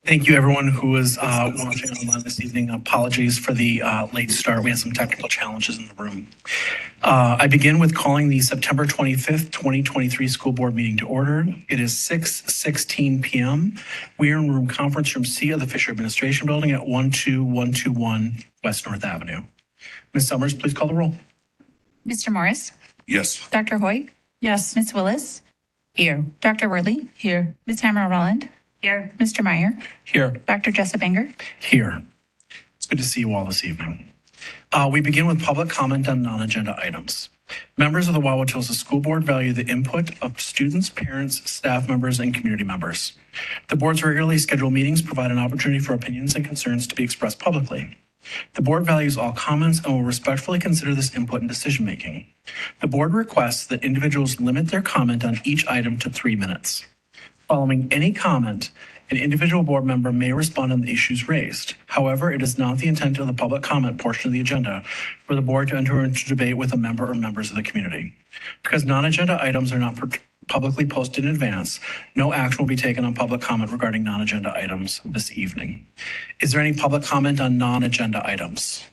Thank you, everyone who is watching online this evening. Apologies for the late start. We had some technical challenges in the room. I begin with calling the September 25th, 2023 school board meeting to order. It is 6:16 p.m. We are in room conference room C of the Fisher Administration Building at 12121 West North Avenue. Ms. Summers, please call the roll. Mr. Morris? Yes. Dr. Hoyt? Yes. Ms. Willis? Here. Dr. Worley? Here. Ms. Hammer-Rowland? Here. Mr. Meyer? Here. Dr. Jessup Enger? Here. It's good to see you all this evening. We begin with public comment on non-agenda items. Members of the Wauwatosa School Board value the input of students, parents, staff members, and community members. The board's regularly scheduled meetings provide an opportunity for opinions and concerns to be expressed publicly. The board values all comments and will respectfully consider this input in decision-making. The board requests that individuals limit their comment on each item to 3 minutes. Following any comment, an individual board member may respond on the issues raised. However, it is not the intent of the public comment portion of the agenda for the board to enter into debate with a member or members of the community. Because non-agenda items are not publicly posted in advance, no action will be taken on public comment regarding non-agenda items this evening. Is there any public comment on non-agenda items?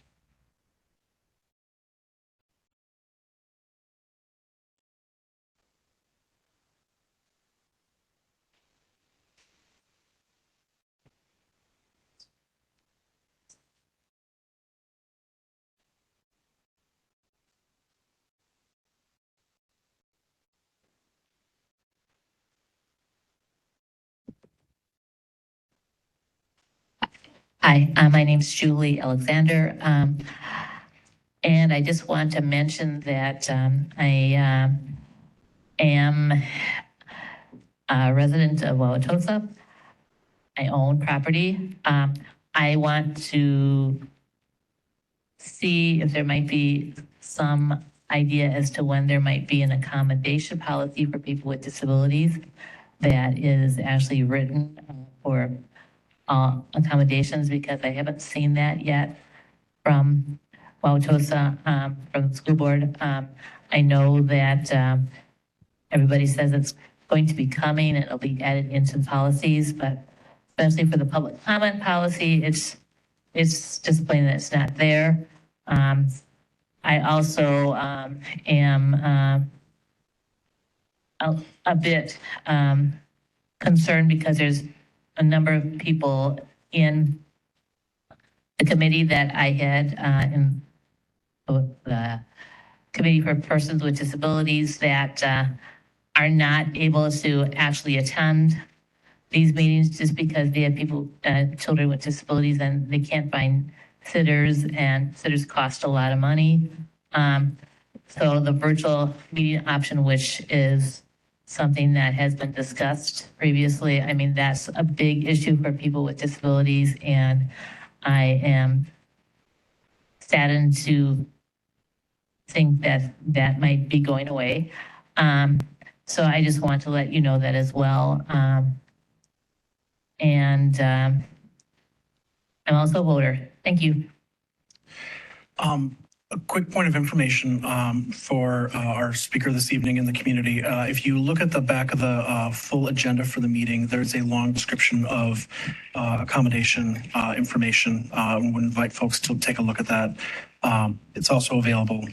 Hi, my name's Julie Alexander, and I just want to mention that I am a resident of Wauwatosa. I own property. I want to see if there might be some idea as to when there might be an accommodation policy for people with disabilities that is actually written for accommodations, because I haven't seen that yet from Wauwatosa, from the school board. I know that everybody says it's going to be coming and it'll be added into policies, but especially for the public comment policy, it's disappointing that it's not there. I also am a bit concerned because there's a number of people in the committee that I had in the Committee for Persons with Disabilities that are not able to actually attend these meetings just because they have people, children with disabilities, and they can't find sitters, and sitters cost a lot of money. So the virtual meeting option, which is something that has been discussed previously, I mean, that's a big issue for people with disabilities, and I am saddened to think that that might be going away. So I just want to let you know that as well. And I'm also a voter. Thank you. A quick point of information for our speaker this evening in the community. If you look at the back of the full agenda for the meeting, there's a long description of accommodation information. We would invite folks to take a look at that. It's also available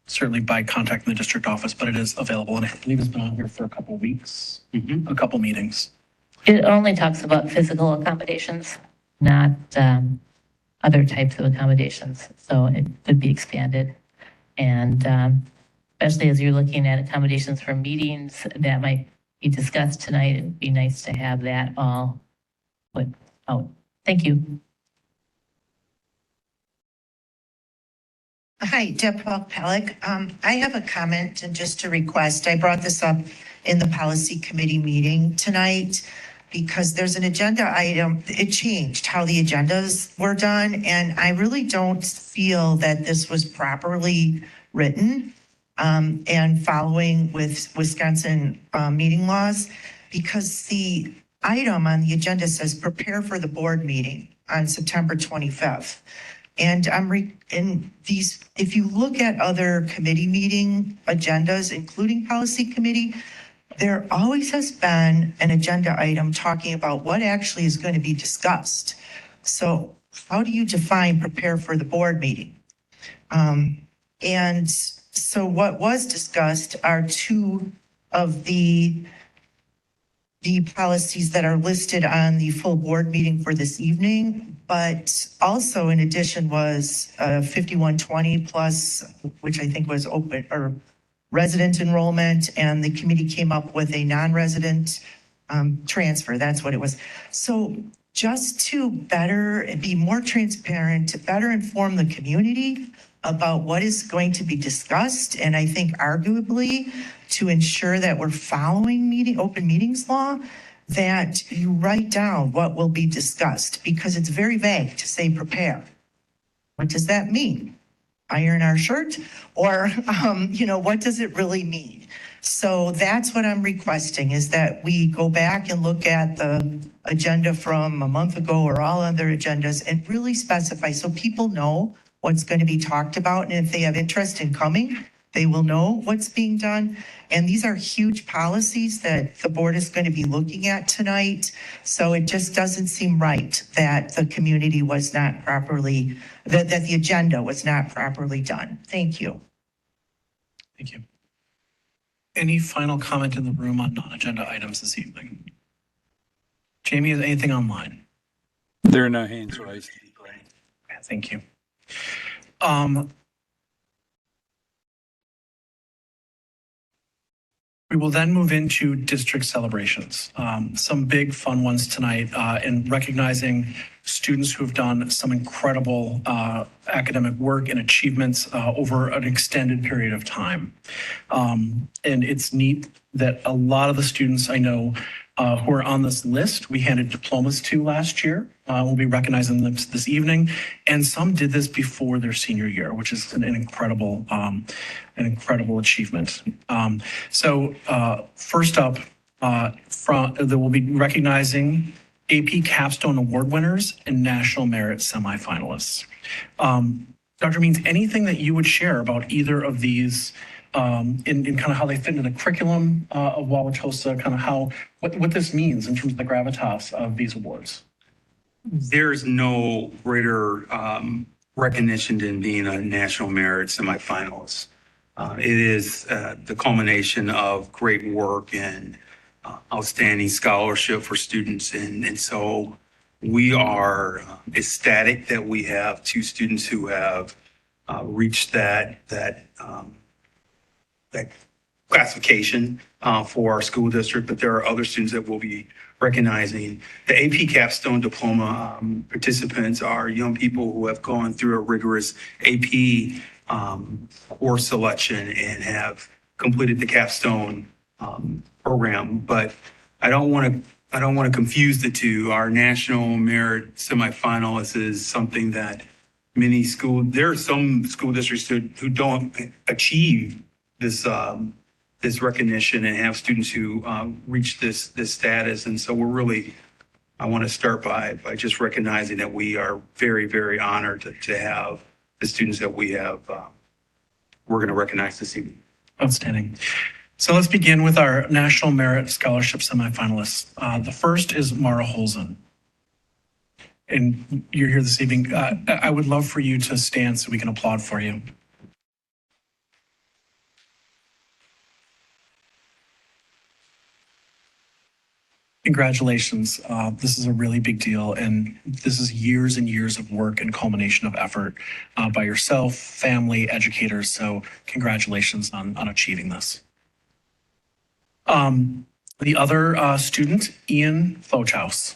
certainly by contacting the district office, but it is available, and I believe it's been on here for a couple weeks, a couple meetings. It only talks about physical accommodations, not other types of accommodations. So it could be expanded. And especially as you're looking at accommodations for meetings that might be discussed tonight, it'd be nice to have that all put out. Thank you. Hi, Deb Pellick. I have a comment and just a request. I brought this up in the policy committee meeting tonight because there's an agenda item. It changed how the agendas were done, and I really don't feel that this was properly written and following with Wisconsin meeting laws, because the item on the agenda says prepare for the board meeting on September 25th. And if you look at other committee meeting agendas, including policy committee, there always has been an agenda item talking about what actually is going to be discussed. So how do you define prepare for the board meeting? And so what was discussed are two of the policies that are listed on the full board meeting for this evening, but also in addition was 5120 plus, which I think was open or resident enrollment, and the committee came up with a non-resident transfer. That's what it was. So just to better and be more transparent, to better inform the community about what is going to be discussed, and I think arguably to ensure that we're following open meetings law, that you write down what will be discussed, because it's very vague to say prepare. What does that mean? Iron our shirt? Or, what does it really mean? So that's what I'm requesting, is that we go back and look at the agenda from a month ago or all other agendas and really specify so people know what's going to be talked about. And if they have interest in coming, they will know what's being done. And these are huge policies that the board is going to be looking at tonight. So it just doesn't seem right that the community was not properly, that the agenda was not properly done. Thank you. Thank you. Any final comment in the room on non-agenda items this evening? Jamie, is anything online? There are no hands raised. Thank you. We will then move into district celebrations. Some big fun ones tonight in recognizing students who have done some incredible academic work and achievements over an extended period of time. And it's neat that a lot of the students I know who are on this list, we handed diplomas to last year. We'll be recognizing them this evening. And some did this before their senior year, which is an incredible achievement. So first up, that we'll be recognizing AP Capstone Award winners and National Merit semifinalists. Dr. Means, anything that you would share about either of these in kind of how they fit into the curriculum of Wauwatosa, kind of what this means in terms of the gravitas of these awards? There's no greater recognition than being a National Merit semifinalist. It is the culmination of great work and outstanding scholarship for students. And so we are ecstatic that we have two students who have reached that classification for our school district, but there are other students that we'll be recognizing. The AP Capstone Diploma participants are young people who have gone through a rigorous AP course selection and have completed the capstone program. But I don't want to confuse the two. Our National Merit semifinalists is something that there are some school districts who don't achieve this recognition and have students who reach this status. And so I want to start by just recognizing that we are very, very honored to have the students that we're going to recognize this evening. Outstanding. So let's begin with our National Merit Scholarship semifinalists. The first is Mara Holzen. And you're here this evening. I would love for you to stand so we can applaud for you. Congratulations. This is a really big deal, and this is years and years of work and culmination of effort by yourself, family, educators. So congratulations on achieving this. The other student, Ian Flochaus.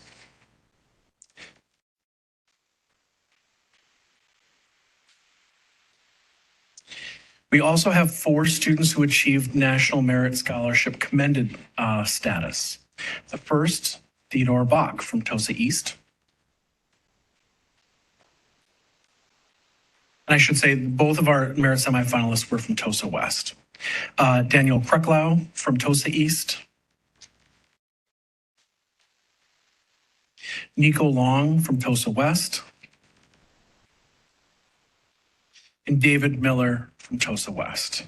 We also have 4 students who achieved National Merit Scholarship commended status. The first, Theodore Bach from Tosa East. And I should say both of our merit semifinalists were from Tosa West. Daniel Kreklau from Tosa East. Nico Long from Tosa West. And David Miller from Tosa West.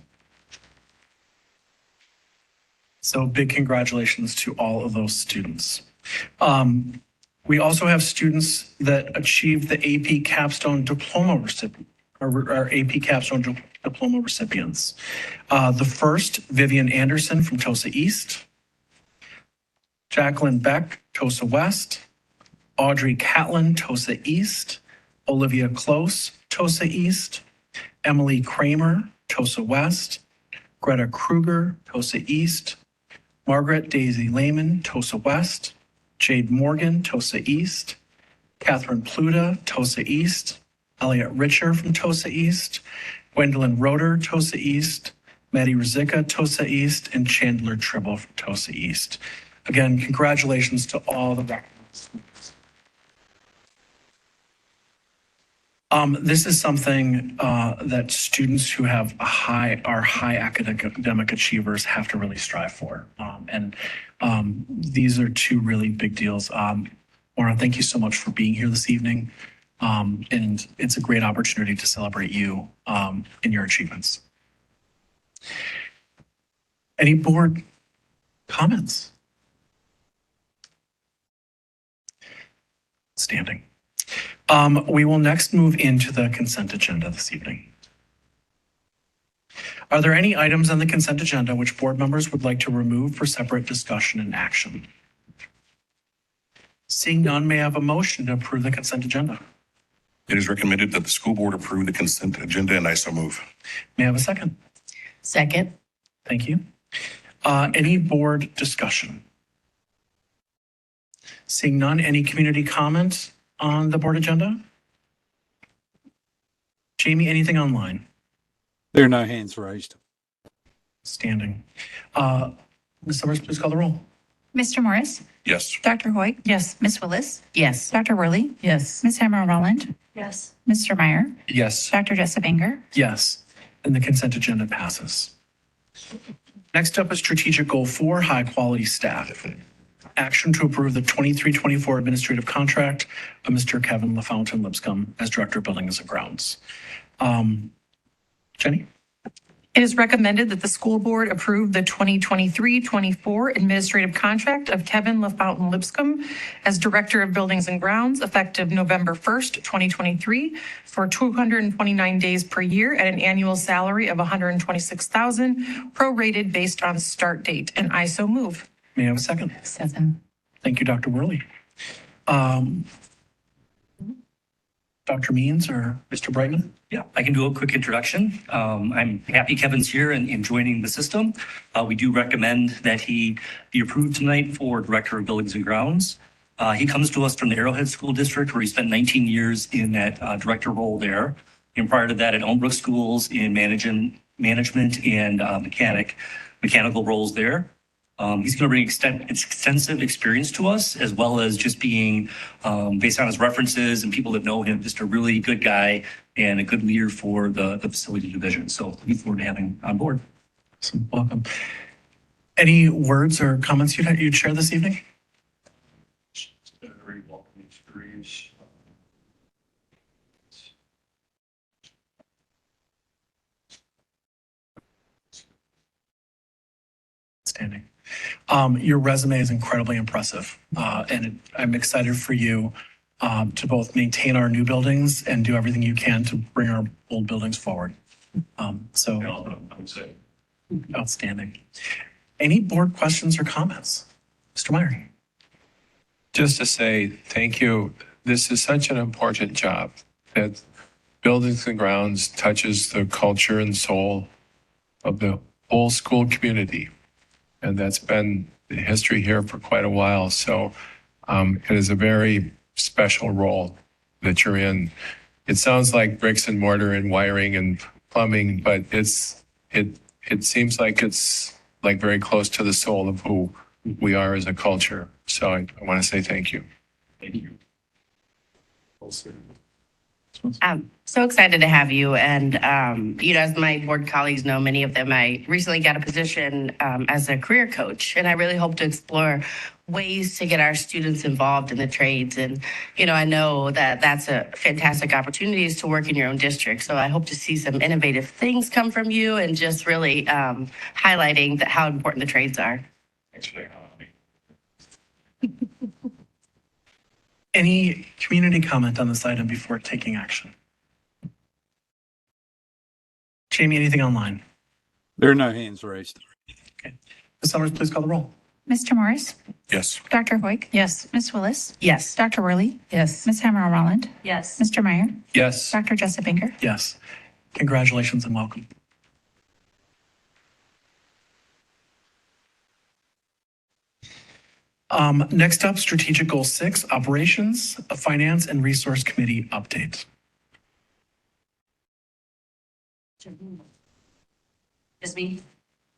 So big congratulations to all of those students. We also have students that achieved the AP Capstone Diploma recipient, or AP Capstone Diploma recipients. The first, Vivian Anderson from Tosa East, Jacqueline Beck, Tosa West, Audrey Catlin, Tosa East, Olivia Close, Tosa East, Emily Kramer, Tosa West, Greta Kruger, Tosa East, Margaret Daisy Lehman, Tosa West, Jade Morgan, Tosa East, Catherine Pluta, Tosa East, Elliot Richer from Tosa East, Gwendolyn Roeder, Tosa East, Maddie Rizika, Tosa East, and Chandler Tribble from Tosa East. Again, congratulations to all the recognitions. This is something that students who have are high academic achievers have to really strive for. These are two really big deals. Maura, thank you so much for being here this evening. And it's a great opportunity to celebrate you in your achievements. Any board comments? Standing. We will next move into the consent agenda this evening. Are there any items on the consent agenda which board members would like to remove for separate discussion and action? Seeing none, may I have a motion to approve the consent agenda? It is recommended that the school board approve the consent agenda, and I so move. May I have a second? Second. Thank you. Any board discussion? Seeing none, any community comments on the board agenda? Jamie, anything online? There are no hands raised. Standing. Ms. Summers, please call the roll. Mr. Morris? Yes. Dr. Hoy? Yes. Ms. Willis? Yes. Dr. Worley? Yes. Ms. Hammer Rowland? Yes. Mr. Meyer? Yes. Dr. Jessica Banger? Yes, and the consent agenda passes. Next up is strategic goal 4, high quality staff. Action to approve the 23-24 administrative contract of Mr. Kevin LaFountain Lipscomb as Director of Buildings and Grounds. Jenny? It is recommended that the school board approve the 2023-24 administrative contract of Kevin LaFountain Lipscomb as Director of Buildings and Grounds effective November 1st, 2023 for 229 days per year at an annual salary of $126,000 prorated based on start date. And I so move. May I have a second? Second. Thank you, Dr. Worley. Dr. Means or Mr. Brightman? Yeah, I can do a quick introduction. I'm happy Kevin's here and joining the system. We do recommend that he be approved tonight for Director of Buildings and Grounds. He comes to us from the Arrowhead School District, where he spent 19 years in that director role there. And prior to that at Elmbrook Schools in management and mechanical roles there. He's going to bring extensive experience to us, as well as just being, based on his references and people that know him, just a really good guy and a good leader for the facility division. So looking forward to having him on board. Awesome. Welcome. Any words or comments you'd share this evening? It's been a very welcoming experience. Outstanding. Your resume is incredibly impressive, and I'm excited for you to both maintain our new buildings and do everything you can to bring our old buildings forward. Outstanding. Any board questions or comments? Mr. Meyer? Just to say thank you. This is such an important job that Buildings and Grounds touches the culture and soul of the whole school community. And that's been the history here for quite a while. So it is a very special role that you're in. It sounds like bricks and mortar and wiring and plumbing, but it seems like it's like very close to the soul of who we are as a culture. So I want to say thank you. Thank you. I'm so excited to have you. And, as my board colleagues know, many of them, I recently got a position as a career coach, and I really hope to explore ways to get our students involved in the trades. And, I know that that's a fantastic opportunity is to work in your own district. So I hope to see some innovative things come from you and just really highlighting how important the trades are. Any community comment on this item before taking action? Jamie, anything online? There are no hands raised. Ms. Summers, please call the roll. Mr. Morris? Yes. Dr. Hoik? Yes. Ms. Willis? Yes. Dr. Worley? Yes. Ms. Hammer Rowland? Yes. Mr. Meyer? Yes. Dr. Jessup Baker? Yes. Congratulations and welcome. Next up, Strategic Goal 6, Operations, a Finance and Resource Committee update. Just me?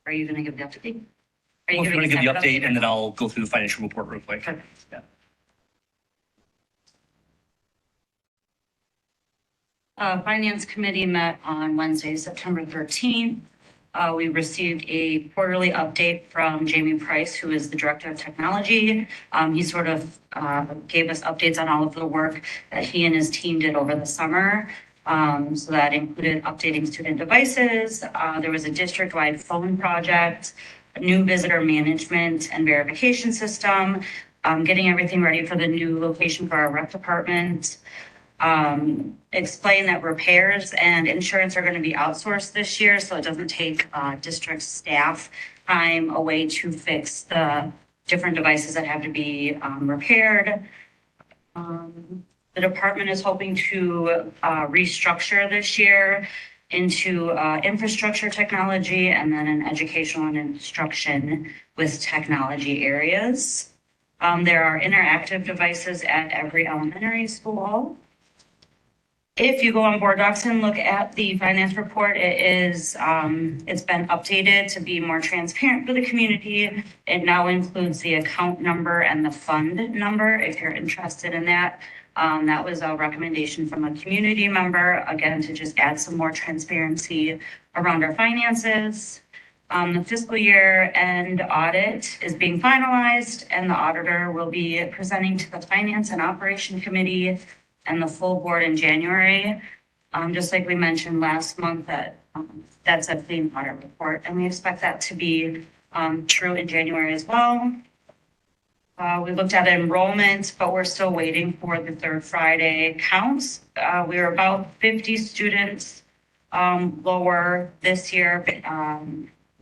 Are you going to give the update? Are Well, if you want to give the separate update, and then I'll go through the financial report real quick. Perfect. Yeah. Finance Committee met on Wednesday, September 13th. We received a quarterly update from Jamie Price, who is the Director of Technology. He sort of gave us updates on all of the work that he and his team did over the summer. So that included updating student devices. There was a district-wide phone project, a new visitor management and verification system, getting everything ready for the new location for our rec department. Explain that repairs and insurance are going to be outsourced this year, so it doesn't take district staff time away to fix the different devices that have to be repaired. The department is hoping to restructure this year into infrastructure technology and then an educational and instruction with technology areas. There are interactive devices at every elementary school. If you go on Board Docs and look at the finance report, it's been updated to be more transparent for the community. It now includes the account number and the fund number, if you're interested in that. That was a recommendation from a community member, again, to just add some more transparency around our finances. The fiscal year end audit is being finalized, and the auditor will be presenting to the Finance and Operation Committee and the full board in January. Just like we mentioned last month, that's a clean audit report, and we expect that to be true in January as well. We looked at enrollment, but we're still waiting for the third Friday counts. We were about 50 students lower this year,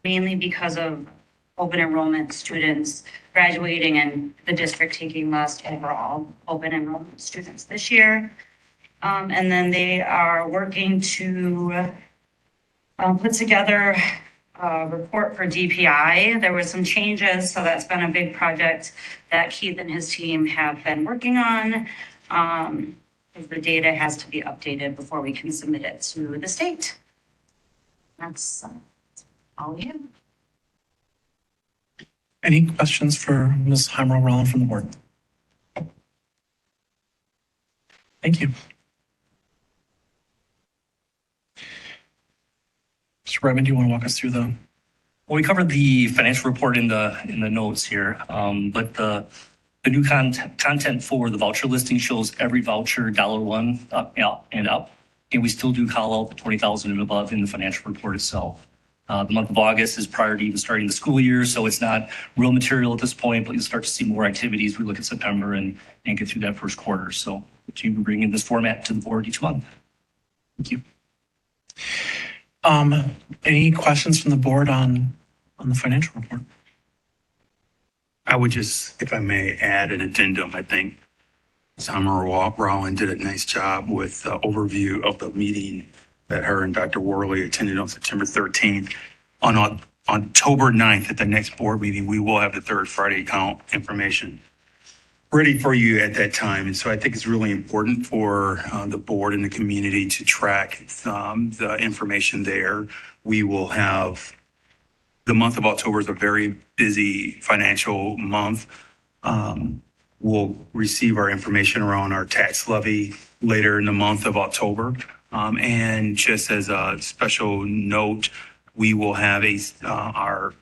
mainly because of open enrollment students graduating and the district taking less overall open enrollment students this year. And then they are working to put together a report for DPI. There were some changes, so that's been a big project that Keith and his team have been working on. Because the data has to be updated before we can submit it to the state. That's all we have. Any questions for Ms. Heimer-Rowland from the board? Thank you. Mr. Redmond, do you want to walk us through the? Well, we covered the financial report in the notes here, but the new content for the voucher listing shows every voucher $1 up and up, and we still do call out the 20,000 and above in the financial report itself. The month of August is prior to even starting the school year, so it's not real material at this point, but you'll start to see more activities. We look at September and get through that first quarter. So we're bringing this format to the board each month. Thank you. Any questions from the board on the financial report? I would just, if I may, add an addendum. I think Summer Rowland did a nice job with the overview of the meeting that her and Dr. Worley attended on September 13th. On October 9th, at the next board meeting, we will have the third Friday count information ready for you at that time. And so I think it's really important for the board and the community to track the information there. We will have, the month of October is a very busy financial month. We'll receive our information around our tax levy later in the month of October. And just as a special note, we will have our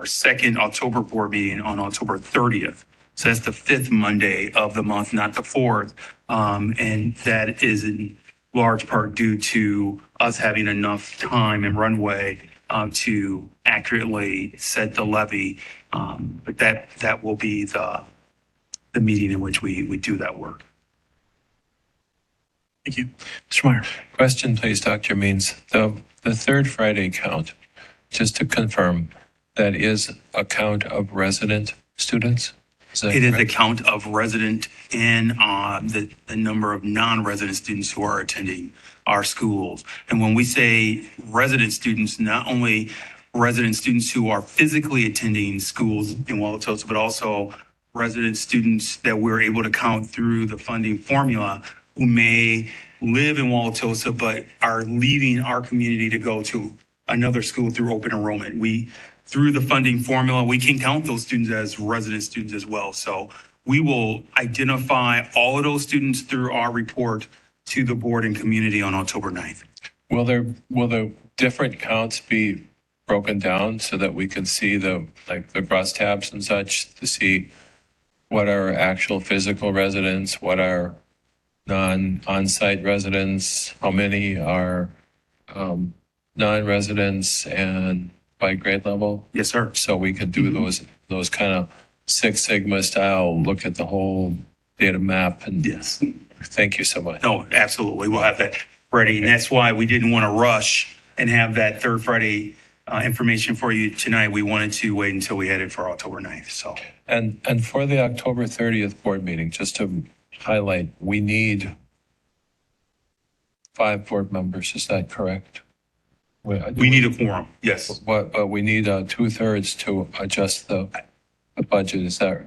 second October board meeting on October 30th. So that's the fifth Monday of the month, not the fourth. And that is in large part due to us having enough time and runway to accurately set the levy. But that will be the meeting in which we do that work. Thank you. Mr. Meyer. Question, please, Dr. Means. The third Friday count, just to confirm, that is a count of resident students? that It is a correct? count of resident and the number of non-resident students who are attending our schools. And when we say resident students, not only resident students who are physically attending schools in Wauwatosa, but also resident students that we're able to count through the funding formula who may live in Wauwatosa but are leaving our community to go to another school through open enrollment. Through the funding formula, we can count those students as resident students as well. So we will identify all of those students through our report to the board and community on October 9th. Will the different counts be broken down so that we can see the crosstabs and such to see what are actual physical residents, what are on-site residents, how many are non-residents, and by grade level? Yes, sir. So we could do those kind of Six Sigma style, look at the whole data map. And Yes. thank you so much. No, absolutely. We'll have that ready. And that's why we didn't want to rush and have that third Friday information for you tonight. We wanted to wait until we had it for October 9th. So And for the October 30th board meeting, just to highlight, we need 5 board members. Is that correct? we need a quorum. Yes. But we need 2/3 to adjust the budget. Is that,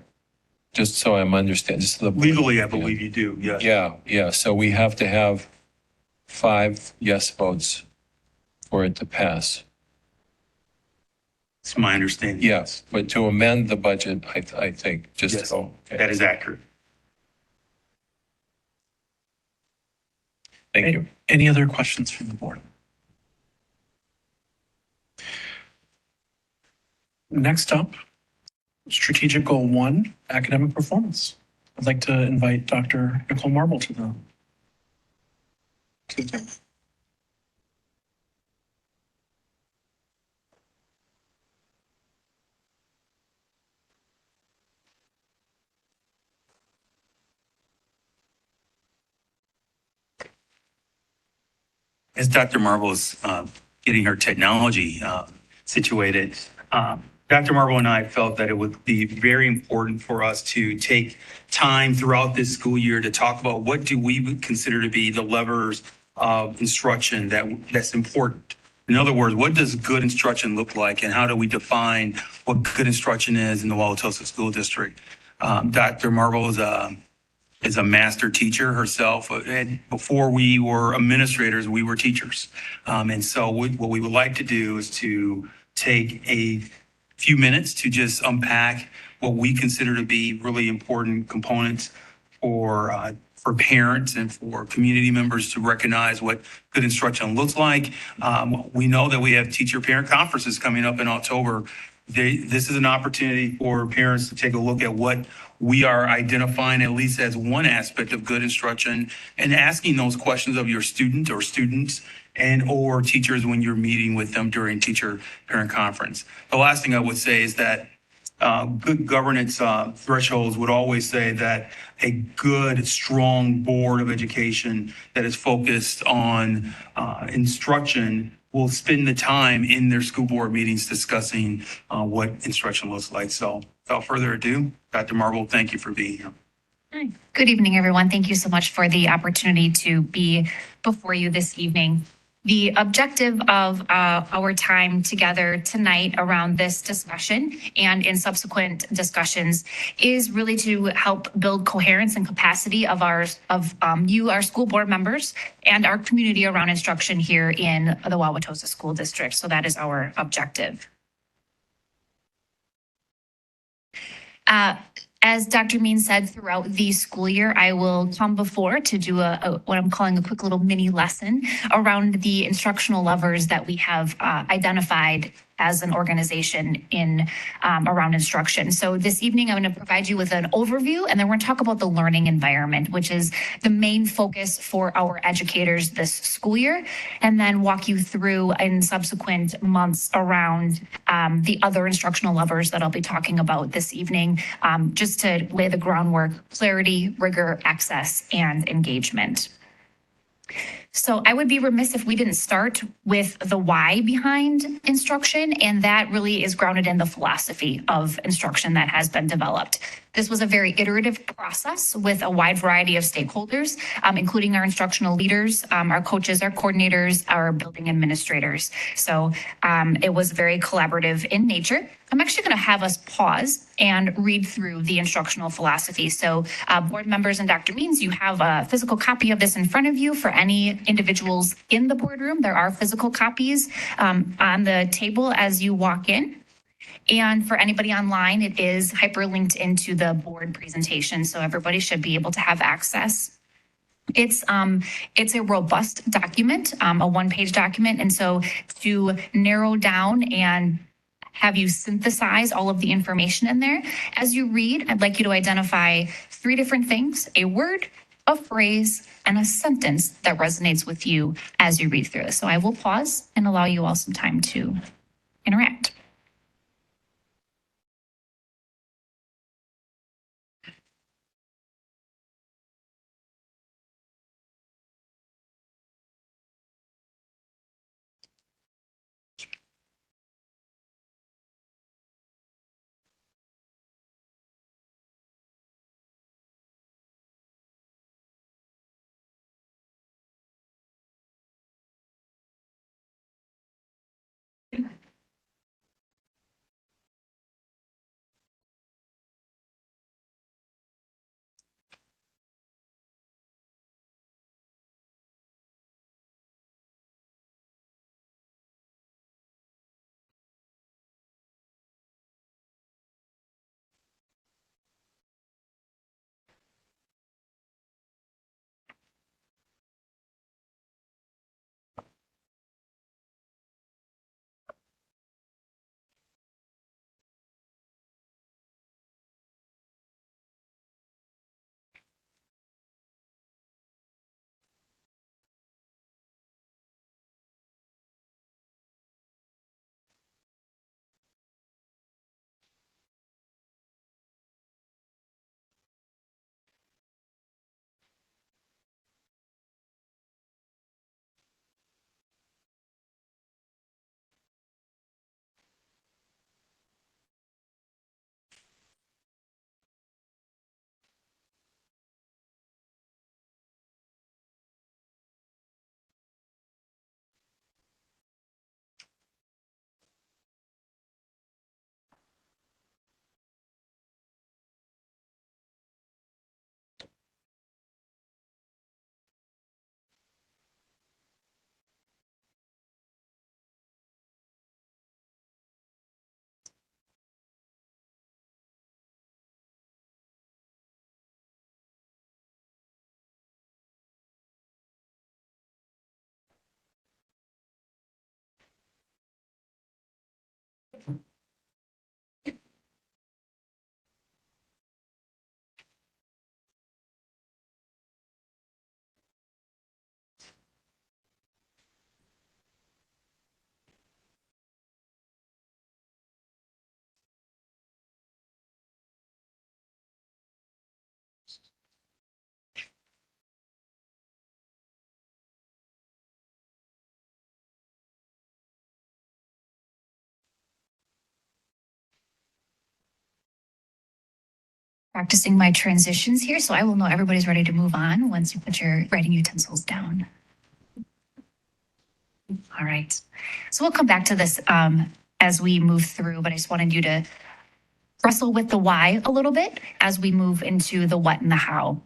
just so I'm understanding? Legally, I believe you do. Yes. Yeah. So we have to have 5 yes votes for it to pass. It's my understanding. Yes, but to amend the budget, I think, just. Yes. Okay. That is accurate. Thank you. Any other questions from the board? Next up, strategic goal 1, academic performance. I'd like to invite Dr. Nicole Marble to the table. As Dr. Marble is getting her technology situated, Dr. Marble and I felt that it would be very important for us to take time throughout this school year to talk about what do we consider to be the levers of instruction that's important. In other words, what does good instruction look like, and how do we define what good instruction is in the Wauwatosa School District? Dr. Marble is a master teacher herself. And before we were administrators, we were teachers. And so what we would like to do is to take a few minutes to just unpack what we consider to be really important components for parents and for community members to recognize what good instruction looks like. We know that we have teacher-parent conferences coming up in October. This is an opportunity for parents to take a look at what we are identifying, at least as one aspect of good instruction, and asking those questions of your student or students and or teachers when you're meeting with them during teacher-parent conference. The last thing I would say is that good governance thresholds would always say that a good, strong board of education that is focused on instruction will spend the time in their school board meetings discussing what instruction looks like. So without further ado, Dr. Marble, thank you for being here. Hi. Good evening, everyone. Thank you so much for the opportunity to be before you this evening. The objective of our time together tonight around this discussion and in subsequent discussions is really to help build coherence and capacity of our school board members, and our community around instruction here in the Wauwatosa School District. So that is our objective. As Dr. Means said, throughout the school year, I will come before to do what I'm calling a quick little mini lesson around the instructional levers that we have identified as an organization in around instruction. So this evening, I'm going to provide you with an overview, and then we're going to talk about the learning environment, which is the main focus for our educators this school year, and then walk you through in subsequent months around the other instructional levers that I'll be talking about this evening, just to lay the groundwork, clarity, rigor, access, and engagement. So I would be remiss if we didn't start with the why behind instruction, and that really is grounded in the philosophy of instruction that has been developed. This was a very iterative process with a wide variety of stakeholders, including our instructional leaders, our coaches, our coordinators, our building administrators. So it was very collaborative in nature. I'm actually going to have us pause and read through the instructional philosophy. So board members and Dr. Means, you have a physical copy of this in front of you. For any individuals in the boardroom, there are physical copies on the table as you walk in. And for anybody online, it is hyperlinked into the board presentation, so everybody should be able to have access. It's a robust document, a one-page document, and so to narrow down and have you synthesize all of the information in there, as you read, I'd like you to identify 3 different things: a word, a phrase, and a sentence that resonates with you as you read through this. So I will pause and allow you all some time to interact. Practicing my transitions here, so I will know everybody's ready to move on once you put your writing utensils down. All right. So we'll come back to this as we move through, but I just wanted you to wrestle with the why a little bit as we move into the what and the how.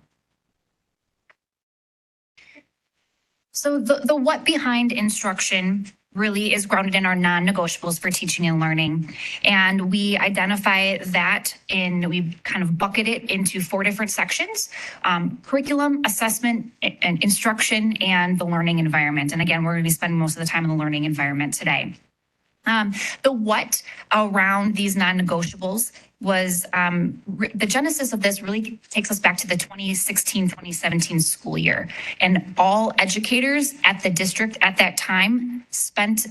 So the what behind instruction really is grounded in our non-negotiables for teaching and learning. And we identify that we kind of bucket it into 4 different sections: curriculum, assessment, and instruction, and the learning environment. And again, we're going to be spending most of the time in the learning environment today. The what around these non-negotiables was the genesis of this really takes us back to the 2016-2017 school year. And all educators at the district at that time spent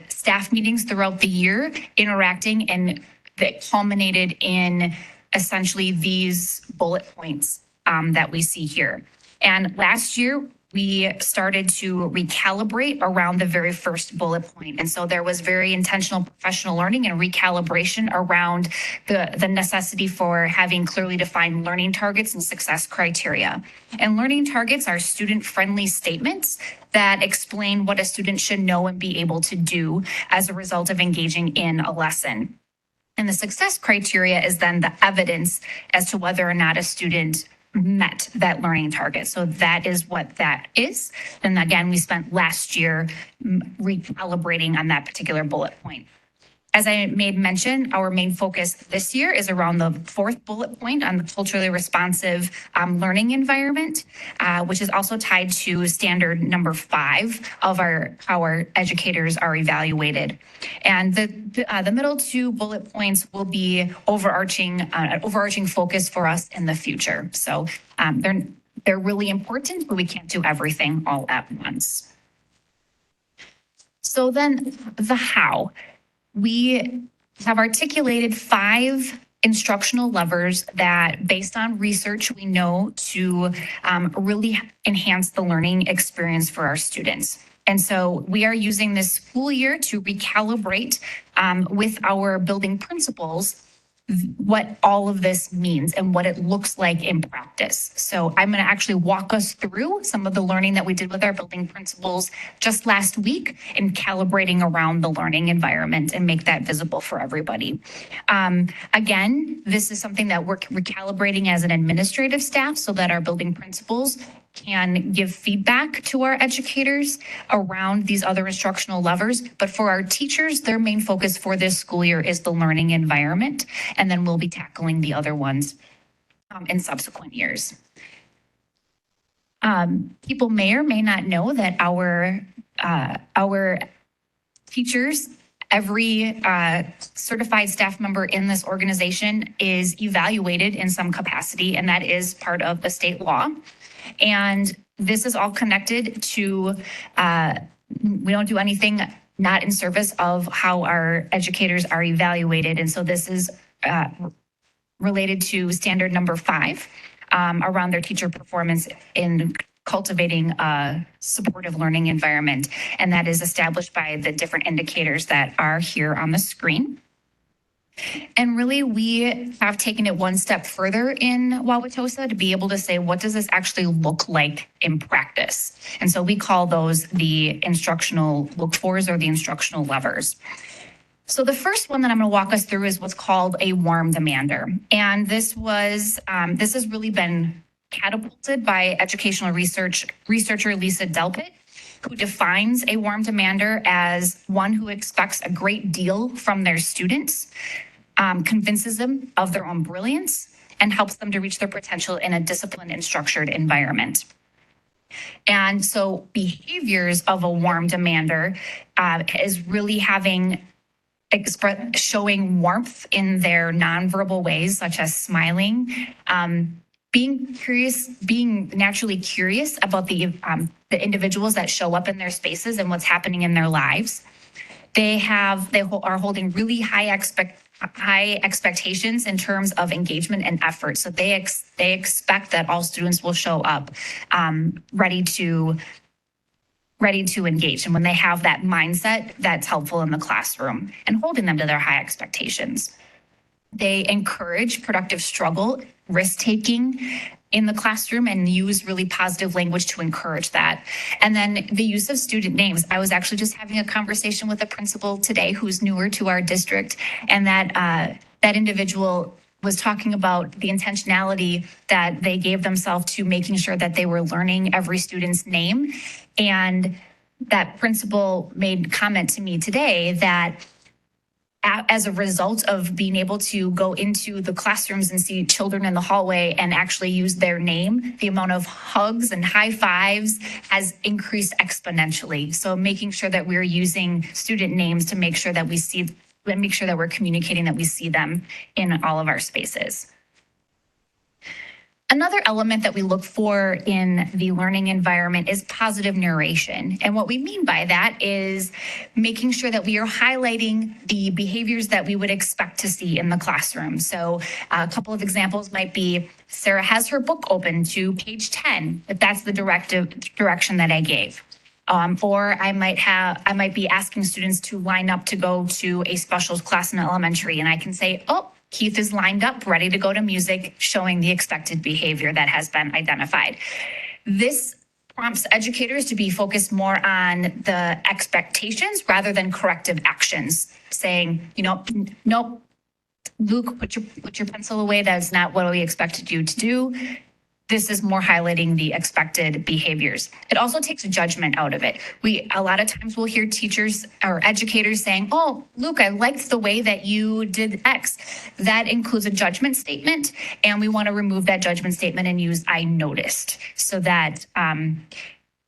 staff meetings throughout the year interacting, and that culminated in essentially these bullet points that we see here. And last year, we started to recalibrate around the very first bullet point. And so there was very intentional professional learning and recalibration around the necessity for having clearly defined learning targets and success criteria. And learning targets are student-friendly statements that explain what a student should know and be able to do as a result of engaging in a lesson. And the success criteria is then the evidence as to whether or not a student met that learning target. So that is what that is. And again, we spent last year recalibrating on that particular bullet point. As I made mention, our main focus this year is around the fourth bullet point on the culturally responsive learning environment, which is also tied to standard number 5 of how our educators are evaluated. And the middle 2 bullet points will be overarching focus for us in the future. So they're really important, but we can't do everything all at once. So then the how. We have articulated 5 instructional levers that, based on research, we know to really enhance the learning experience for our students. And so we are using this school year to recalibrate with our building principals what all of this means and what it looks like in practice. So I'm going to actually walk us through some of the learning that we did with our building principals just last week in calibrating around the learning environment and make that visible for everybody. Again, this is something that we're recalibrating as an administrative staff so that our building principals can give feedback to our educators around these other instructional levers. But for our teachers, their main focus for this school year is the learning environment. And then we'll be tackling the other ones in subsequent years. People may or may not know that our teachers, every certified staff member in this organization is evaluated in some capacity, and that is part of the state law. And this is all connected to, we don't do anything not in service of how our educators are evaluated. And so this is related to standard number 5 around their teacher performance in cultivating a supportive learning environment. And that is established by the different indicators that are here on the screen. And really, we have taken it one step further in Wauwatosa to be able to say, what does this actually look like in practice? And so we call those the instructional look-fors or the instructional levers. So the first one that I'm going to walk us through is what's called a warm demander. And this has really been catapulted by educational researcher Lisa Delpit, who defines a warm demander as one who expects a great deal from their students, convinces them of their own brilliance, and helps them to reach their potential in a disciplined and structured environment. And so behaviors of a warm demander is really showing warmth in their nonverbal ways, such as smiling, being curious, being naturally curious about the individuals that show up in their spaces and what's happening in their lives. They are holding really high expectations in terms of engagement and effort. So they expect that all students will show up ready to engage. And when they have that mindset, that's helpful in the classroom and holding them to their high expectations. They encourage productive struggle, risk-taking in the classroom, and use really positive language to encourage that. And then the use of student names. I was actually just having a conversation with a principal today who's newer to our district, and that individual was talking about the intentionality that they gave themselves to making sure that they were learning every student's name. And that principal made comment to me today that as a result of being able to go into the classrooms and see children in the hallway and actually use their name, the amount of hugs and high fives has increased exponentially. So making sure that we're using student names to make sure that we see, and make sure that we're communicating that we see them in all of our spaces. Another element that we look for in the learning environment is positive narration. And what we mean by that is making sure that we are highlighting the behaviors that we would expect to see in the classroom. So a couple of examples might be Sarah has her book open to page 10, if that's the direction that I gave. Or I might be asking students to line up to go to a specials class in elementary, and I can say, oh, Keith is lined up, ready to go to music, showing the expected behavior that has been identified. This prompts educators to be focused more on the expectations rather than corrective actions, saying, nope, Luke, put your pencil away. That's not what we expected you to do. This is more highlighting the expected behaviors. It also takes judgment out of it. A lot of times we'll hear teachers or educators saying, oh, Luke, I liked the way that you did X. That includes a judgment statement, and we want to remove that judgment statement and use I noticed, so that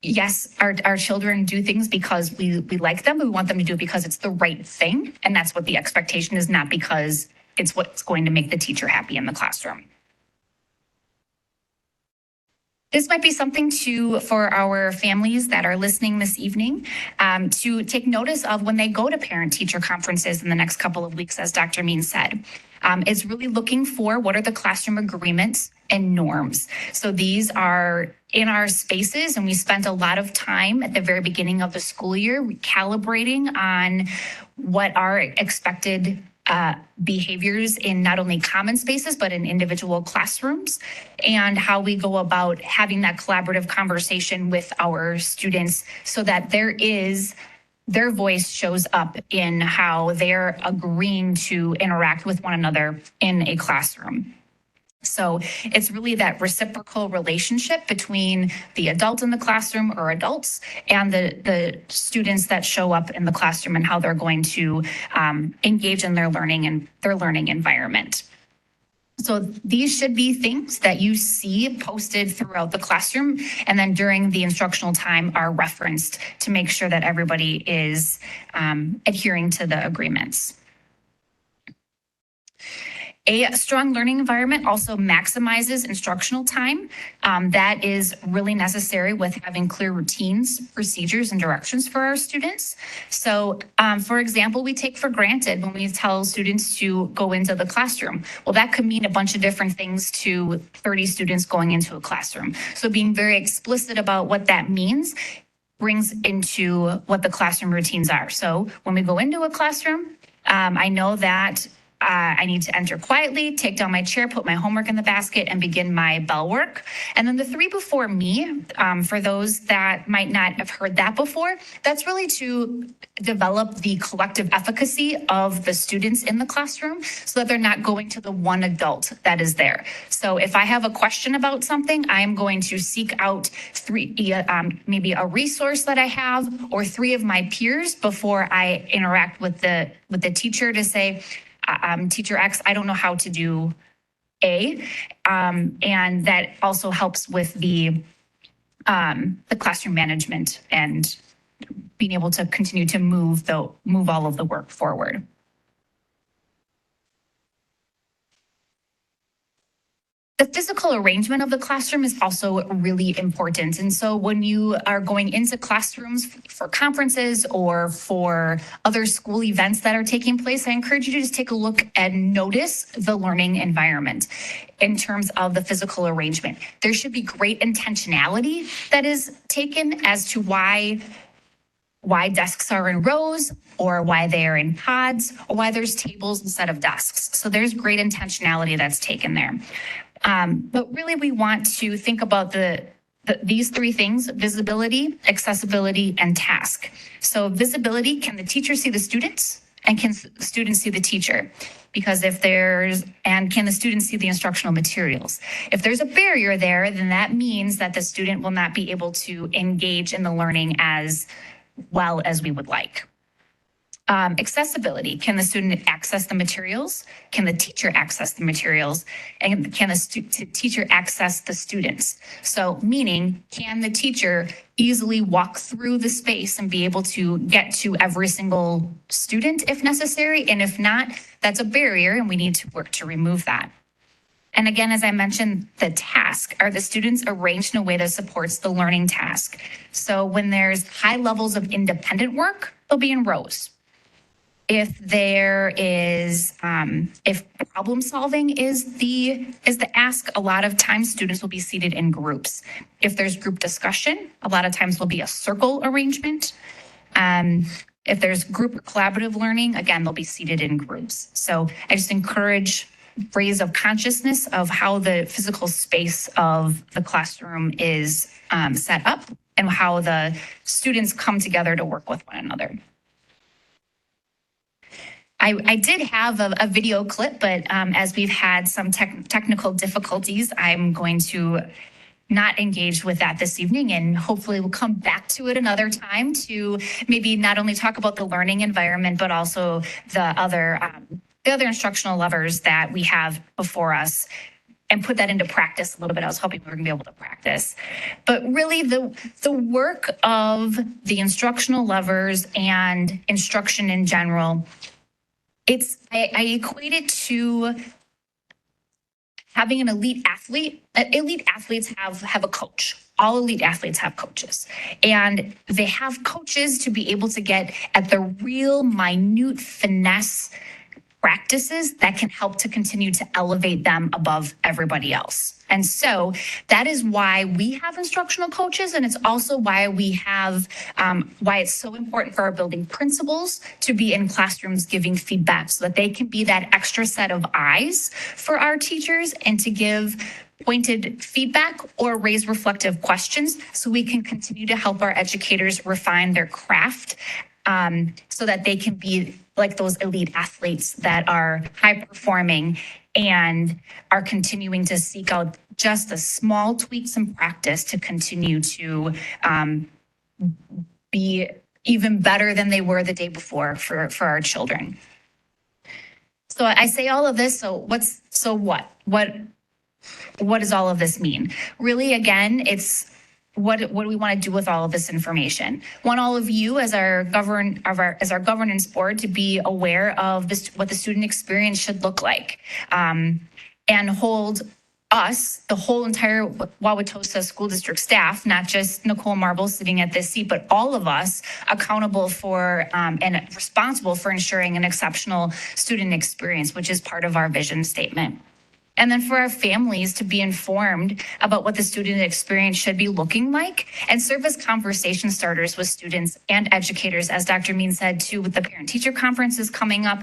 yes, our children do things because we like them. We want them to do it because it's the right thing. And that's what the expectation is, not because it's what's going to make the teacher happy in the classroom. This might be something for our families that are listening this evening to take notice of when they go to parent-teacher conferences in the next couple of weeks, as Dr. Means said. Is really looking for what are the classroom agreements and norms. So these are in our spaces, and we spent a lot of time at the very beginning of the school year recalibrating on what are expected behaviors in not only common spaces, but in individual classrooms, and how we go about having that collaborative conversation with our students so that their voice shows up in how they're agreeing to interact with one another in a classroom. So it's really that reciprocal relationship between the adult in the classroom or adults and the students that show up in the classroom and how they're going to engage in their learning and their learning environment. So these should be things that you see posted throughout the classroom, and then during the instructional time are referenced to make sure that everybody is adhering to the agreements. A strong learning environment also maximizes instructional time. That is really necessary with having clear routines, procedures, and directions for our students. So, for example, we take for granted when we tell students to go into the classroom. Well, that could mean a bunch of different things to 30 students going into a classroom. So being very explicit about what that means brings into what the classroom routines are. So when we go into a classroom, I know that I need to enter quietly, take down my chair, put my homework in the basket, and begin my bell work. And then the three before me, for those that might not have heard that before, that's really to develop the collective efficacy of the students in the classroom so that they're not going to the one adult that is there. So if I have a question about something, I'm going to seek out maybe a resource that I have or three of my peers before I interact with the teacher to say, Teacher X, I don't know how to do A. And that also helps with the classroom management and being able to continue to move all of the work forward. The physical arrangement of the classroom is also really important. And so when you are going into classrooms for conferences or for other school events that are taking place, I encourage you to just take a look and notice the learning environment in terms of the physical arrangement. There should be great intentionality that is taken as to why desks are in rows or why they are in pods or why there's tables instead of desks. So there's great intentionality that's taken there. But really, we want to think about these three things: visibility, accessibility, and task. So visibility, can the teacher see the students? And can the students see the teacher? Because can the students see the instructional materials? If there's a barrier there, then that means that the student will not be able to engage in the learning as well as we would like. Accessibility. Can the student access the materials? Can the teacher access the materials? And can the teacher access the students? So meaning, can the teacher easily walk through the space and be able to get to every single student if necessary? And if not, that's a barrier and we need to work to remove that. And again, as I mentioned, the task, are the students arranged in a way that supports the learning task? So when there's high levels of independent work, they'll be in rows. If there is, if problem solving is the ask, a lot of times students will be seated in groups. If there's group discussion, a lot of times will be a circle arrangement. If there's group or collaborative learning, again, they'll be seated in groups. So I just encourage raise of consciousness of how the physical space of the classroom is set up and how the students come together to work with one another. I did have a video clip, but as we've had some technical difficulties, I'm going to not engage with that this evening, and hopefully we'll come back to it another time to maybe not only talk about the learning environment, but also the other instructional levers that we have before us and put that into practice a little bit. I was hoping we were gonna be able to practice. But really the work of the instructional levers and instruction in general, I equate it to having an elite athlete. Elite athletes have a coach. All elite athletes have coaches. And they have coaches to be able to get at the real minute finesse practices that can help to continue to elevate them above everybody else. And so that is why we have instructional coaches. And it's also why we have, why it's so important for our building principals to be in classrooms giving feedback so that they can be that extra set of eyes for our teachers and to give pointed feedback or raise reflective questions so we can continue to help our educators refine their craft so that they can be like those elite athletes that are high performing and are continuing to seek out just the small tweaks in practice to continue to be even better than they were the day before for our children. So I say all of this, so what? What does all of this mean? Really, again, it's what do we want to do with all of this information? Want all of you as our governance board to be aware of this, what the student experience should look like, and hold us, the whole entire Wauwatosa School District staff, not just Nicole Marble sitting at this seat, but all of us accountable for and responsible for ensuring an exceptional student experience, which is part of our vision statement. And then for our families to be informed about what the student experience should be looking like and serve as conversation starters with students and educators. As Dr. Mean said too, with the parent-teacher conferences coming up,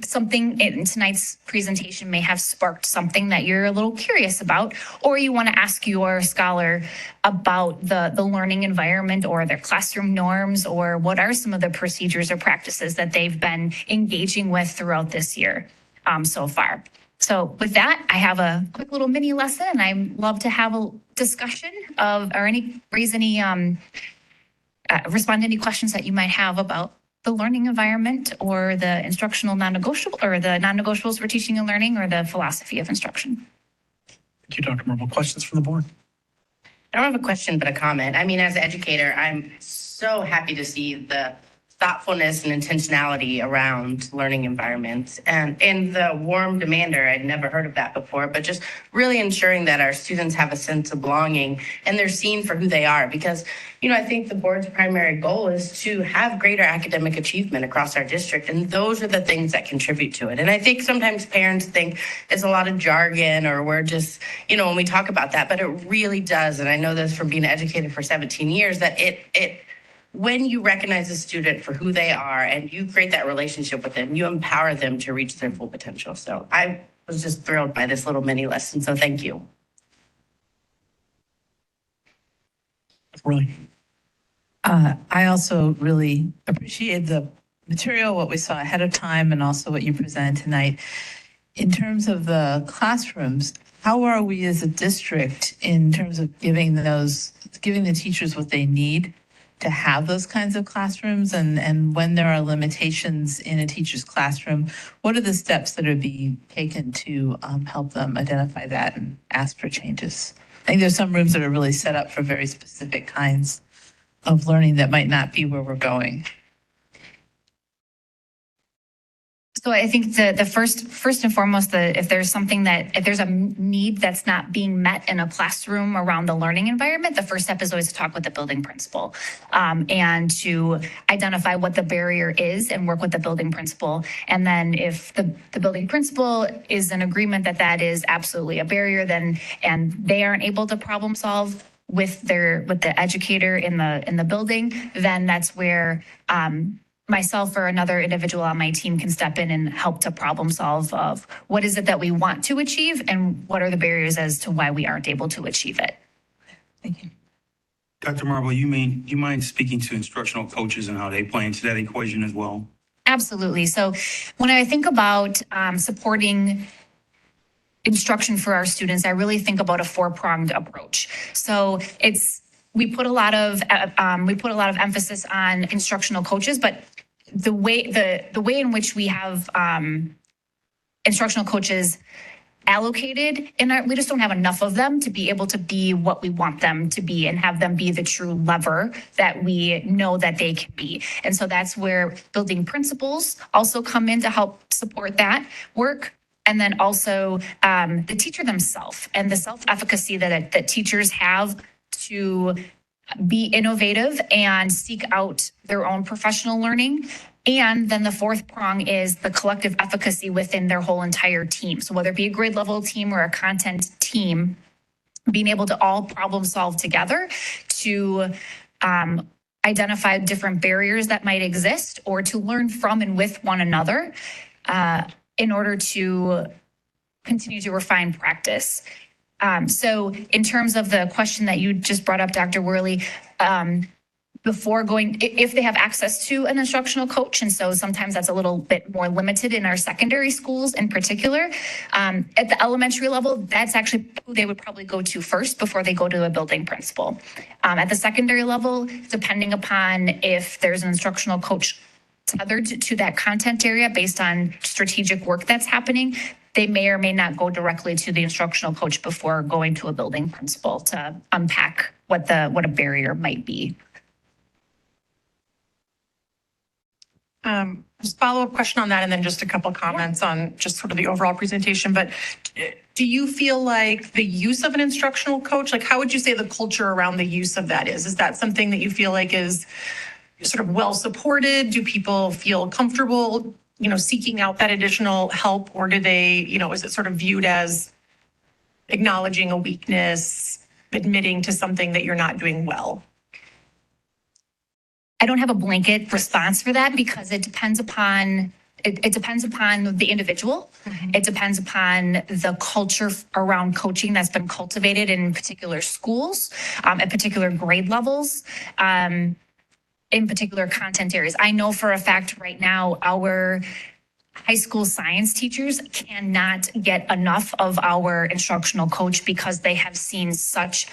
something in tonight's presentation may have sparked something that you're a little curious about, or you want to ask your scholar about the learning environment or their classroom norms, or what are some of the procedures or practices that they've been engaging with throughout this year so far. So with that, I have a quick little mini lesson, and I'd love to have a discussion of, or respond to any questions that you might have about the learning environment or the instructional non-negotiable, or the non-negotiables for teaching and learning, or the philosophy of instruction. Thank you, Dr. Marble. Questions from the board? I don't have a question, but a comment. I mean, as an educator, I'm so happy to see the thoughtfulness and intentionality around learning environments and the warm demander. I'd never heard of that before, but just really ensuring that our students have a sense of belonging and they're seen for who they are. Because, I think the board's primary goal is to have greater academic achievement across our district. And those are the things that contribute to it. And I think sometimes parents think it's a lot of jargon, or we're just, when we talk about that, but it really does. And I know this from being an educator for 17 years, that when you recognize a student for who they are and you create that relationship with them, you empower them to reach their full potential. So I was just thrilled by this little mini lesson. So thank you. Really? I also really appreciate the material, what we saw ahead of time, and also what you presented tonight. In terms of the classrooms, how are we as a district in terms of giving the teachers what they need to have those kinds of classrooms? And when there are limitations in a teacher's classroom, what are the steps that are being taken to help them identify that and ask for changes? I think there's some rooms that are really set up for very specific kinds of learning that might not be where we're going. So I think the first and foremost, if there's a need that's not being met in a classroom around the learning environment, the first step is always to talk with the building principal, and to identify what the barrier is and work with the building principal. And then if the building principal is in agreement that that is absolutely a barrier, and they aren't able to problem solve with the educator in the building, then that's where myself or another individual on my team can step in and help to problem solve of what is it that we want to achieve and what are the barriers as to why we aren't able to achieve it. Thank you. Dr. Marble, you mind speaking to instructional coaches and how they play into that equation as well? Absolutely. So when I think about supporting instruction for our students, I really think about a four-pronged approach. So we put a lot of emphasis on instructional coaches, but the way in which we have instructional coaches allocated we just don't have enough of them to be able to be what we want them to be and have them be the true lever that we know that they can be. And so that's where building principles also come in to help support that work. And then also the teacher themselves and the self-efficacy that teachers have to be innovative and seek out their own professional learning. And then the fourth prong is the collective efficacy within their whole entire team. So whether it be a grade level team or a content team, being able to all problem solve together to identify different barriers that might exist or to learn from and with one another in order to continue to refine practice. So in terms of the question that you just brought up, Dr. Worley, before going, if they have access to an instructional coach, and so sometimes that's a little bit more limited in our secondary schools in particular. At the elementary level, that's actually who they would probably go to first before they go to a building principal. At the secondary level, depending upon if there's an instructional coach tethered to that content area based on strategic work that's happening, they may or may not go directly to the instructional coach before going to a building principal to unpack what a barrier might be. Just follow-up question on that, and then just a couple comments on just sort of the overall presentation. But do you feel like the use of an instructional coach, like how would you say the culture around the use of that is? Is that something that you feel like is sort of well supported? Do people feel comfortable, seeking out that additional help, or do they, is it sort of viewed as acknowledging a weakness, admitting to something that you're not doing well? I don't have a blanket response for that because it depends upon the individual. Mm-hmm. It depends upon the culture around coaching that's been cultivated in particular schools, at particular grade levels, in particular content areas. I know for a fact right now our high school science teachers cannot get enough of our instructional coach because they have seen such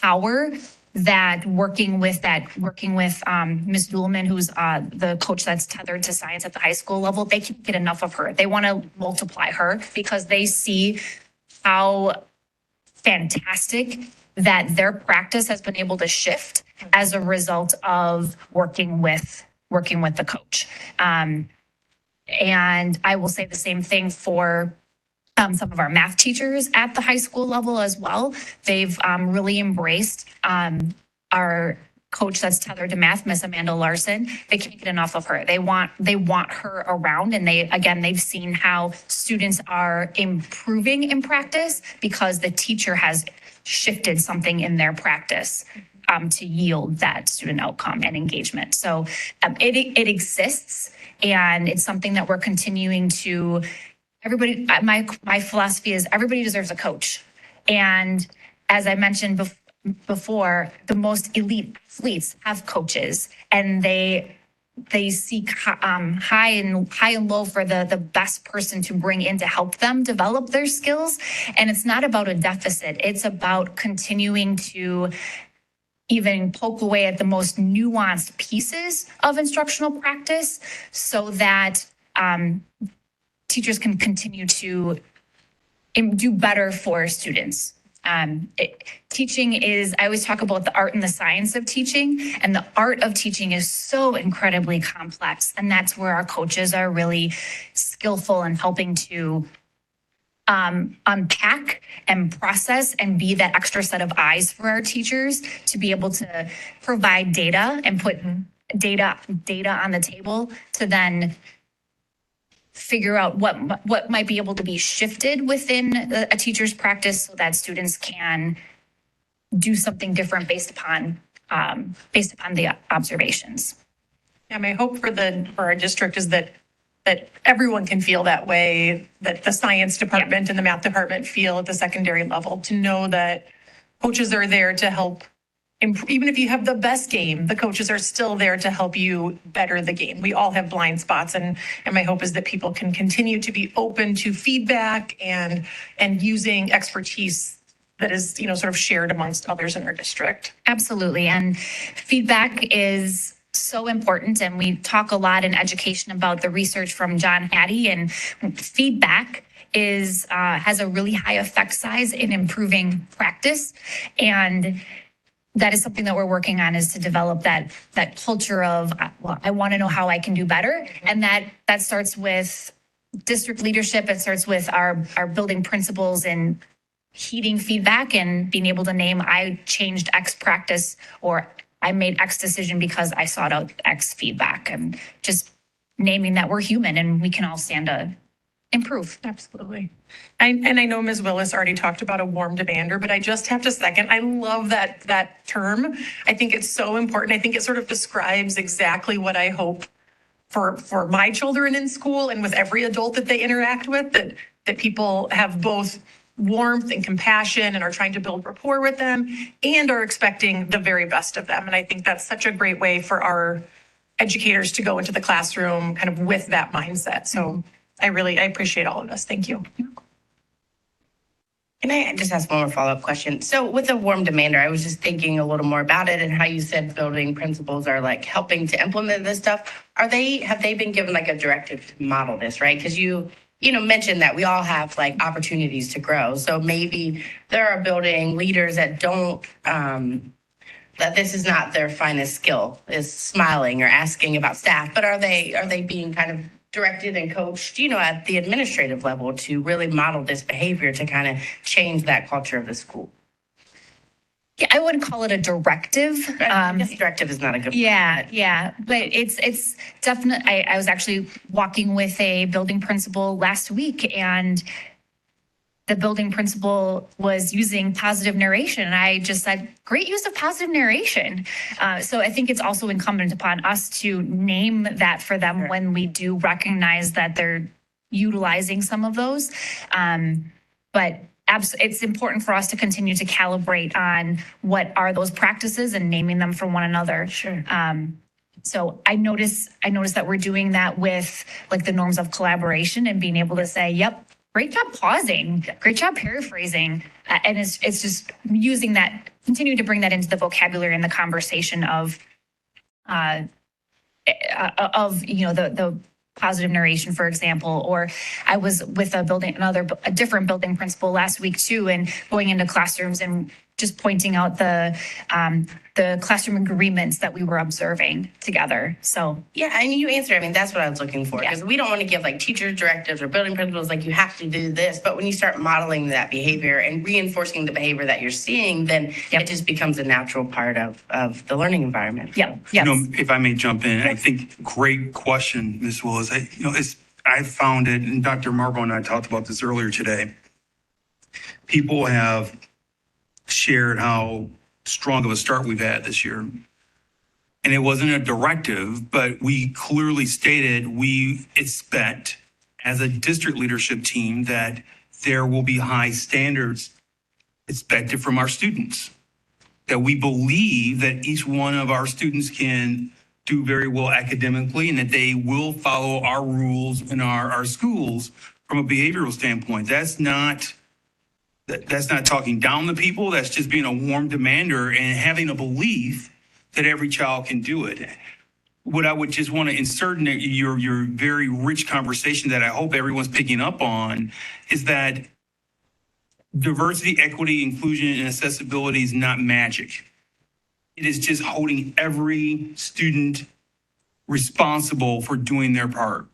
power that working with Ms. Duhlman, who's the coach that's tethered to science at the high school level, they can't get enough of her. They want to multiply her because they see how fantastic that their practice has been able to shift as a result of working with the coach. And I will say the same thing for some of our math teachers at the high school level as well. They've really embraced our coach that's tethered to math, Miss Amanda Larson. They can't get enough of her. They want her around, and they've seen how students are improving in practice because the teacher has shifted something in their practice to yield that student outcome and engagement. So it exists, and it's something that we're continuing to. Everybody, my philosophy is everybody deserves a coach. And as I mentioned before, the most elite athletes have coaches, and they seek high and low for the best person to bring in to help them develop their skills. And it's not about a deficit. It's about continuing to even poke away at the most nuanced pieces of instructional practice so that teachers can continue to do better for students. Teaching is, I always talk about the art and the science of teaching, and the art of teaching is so incredibly complex. And that's where our coaches are really skillful in helping to unpack and process and be that extra set of eyes for our teachers to be able to provide data and put data on the table to then figure out what might be able to be shifted within a teacher's practice so that students can do something different based upon the observations. Yeah, my hope for our district is that everyone can feel that way, that the science department and the math department feel at the secondary level, to know that coaches are there to help. Even if you have the best game, the coaches are still there to help you better the game. We all have blind spots, and my hope is that people can continue to be open to feedback and using expertise that is, sort of shared amongst others in our district. Absolutely. And feedback is so important. And we talk a lot in education about the research from John Hattie, and feedback has a really high effect size in improving practice. And that is something that we're working on, is to develop that culture of, well, I want to know how I can do better. And that starts with district leadership. It starts with our building principals and heeding feedback and being able to name, I changed X practice, or I made X decision because I sought out X feedback, and just naming that we're human and we can all stand to improve. Absolutely. I know Ms. Willis already talked about a warm demander, but I just have to second, I love that term. I think it's so important. I think it sort of describes exactly what I hope for my children in school and with every adult that they interact with, that people have both warmth and compassion and are trying to build rapport with them and are expecting the very best of them. And I think that's such a great way for our educators to go into the classroom kind of with that mindset. So I appreciate all of this. Thank you. Can I just ask one more follow-up question? So with the warm demander, I was just thinking a little more about it and how you said building principals are like helping to implement this stuff. Have they been given like a directive to model this, right? Because you mentioned that we all have like opportunities to grow. So maybe there are building leaders that don't, that this is not their finest skill, is smiling or asking about staff, but are they being kind of directed and coached, at the administrative level to really model this behavior to kind of change that culture of the school? Yeah, I wouldn't call it a directive. I guess directive is not a good word. Yeah. But it's definitely, I was actually walking with a building principal last week, and the building principal was using positive narration. And I just said, great use of positive narration. So I think it's also incumbent upon us to name that for them when we do recognize that they're utilizing some of those. But it's important for us to continue to calibrate on what are those practices and naming them for one another. Sure. So I notice that we're doing that with like the norms of collaboration and being able to say, yep, great job pausing, great job paraphrasing. And it's just using that, continue to bring that into the vocabulary and the conversation of the positive narration, for example. Or I was with a different building principal last week too, and going into classrooms and just pointing out the classroom agreements that we were observing together. So yeah, and you answered. I mean, that's what I was looking for, because we don't want to give like teacher directives or building principals like you have to do this. But when you start modeling that behavior and reinforcing the behavior that you're seeing, then it just becomes a natural part of the learning environment. Yeah. Yes. If I may jump in, I think great question, Ms. Willis. I found it, and Dr. Marbo and I talked about this earlier today. People have shared how strong of a start we've had this year. And it wasn't a directive, but we clearly stated we expect as a district leadership team that there will be high standards expected from our students. That we believe that each one of our students can do very well academically and that they will follow our rules in our schools from a behavioral standpoint. That's not That's not talking down to people. That's just being a warm demander and having a belief that every child can do it. What I would just want to insert in your very rich conversation that I hope everyone's picking up on is that diversity, equity, inclusion, and accessibility is not magic. It is just holding every student responsible for doing their part.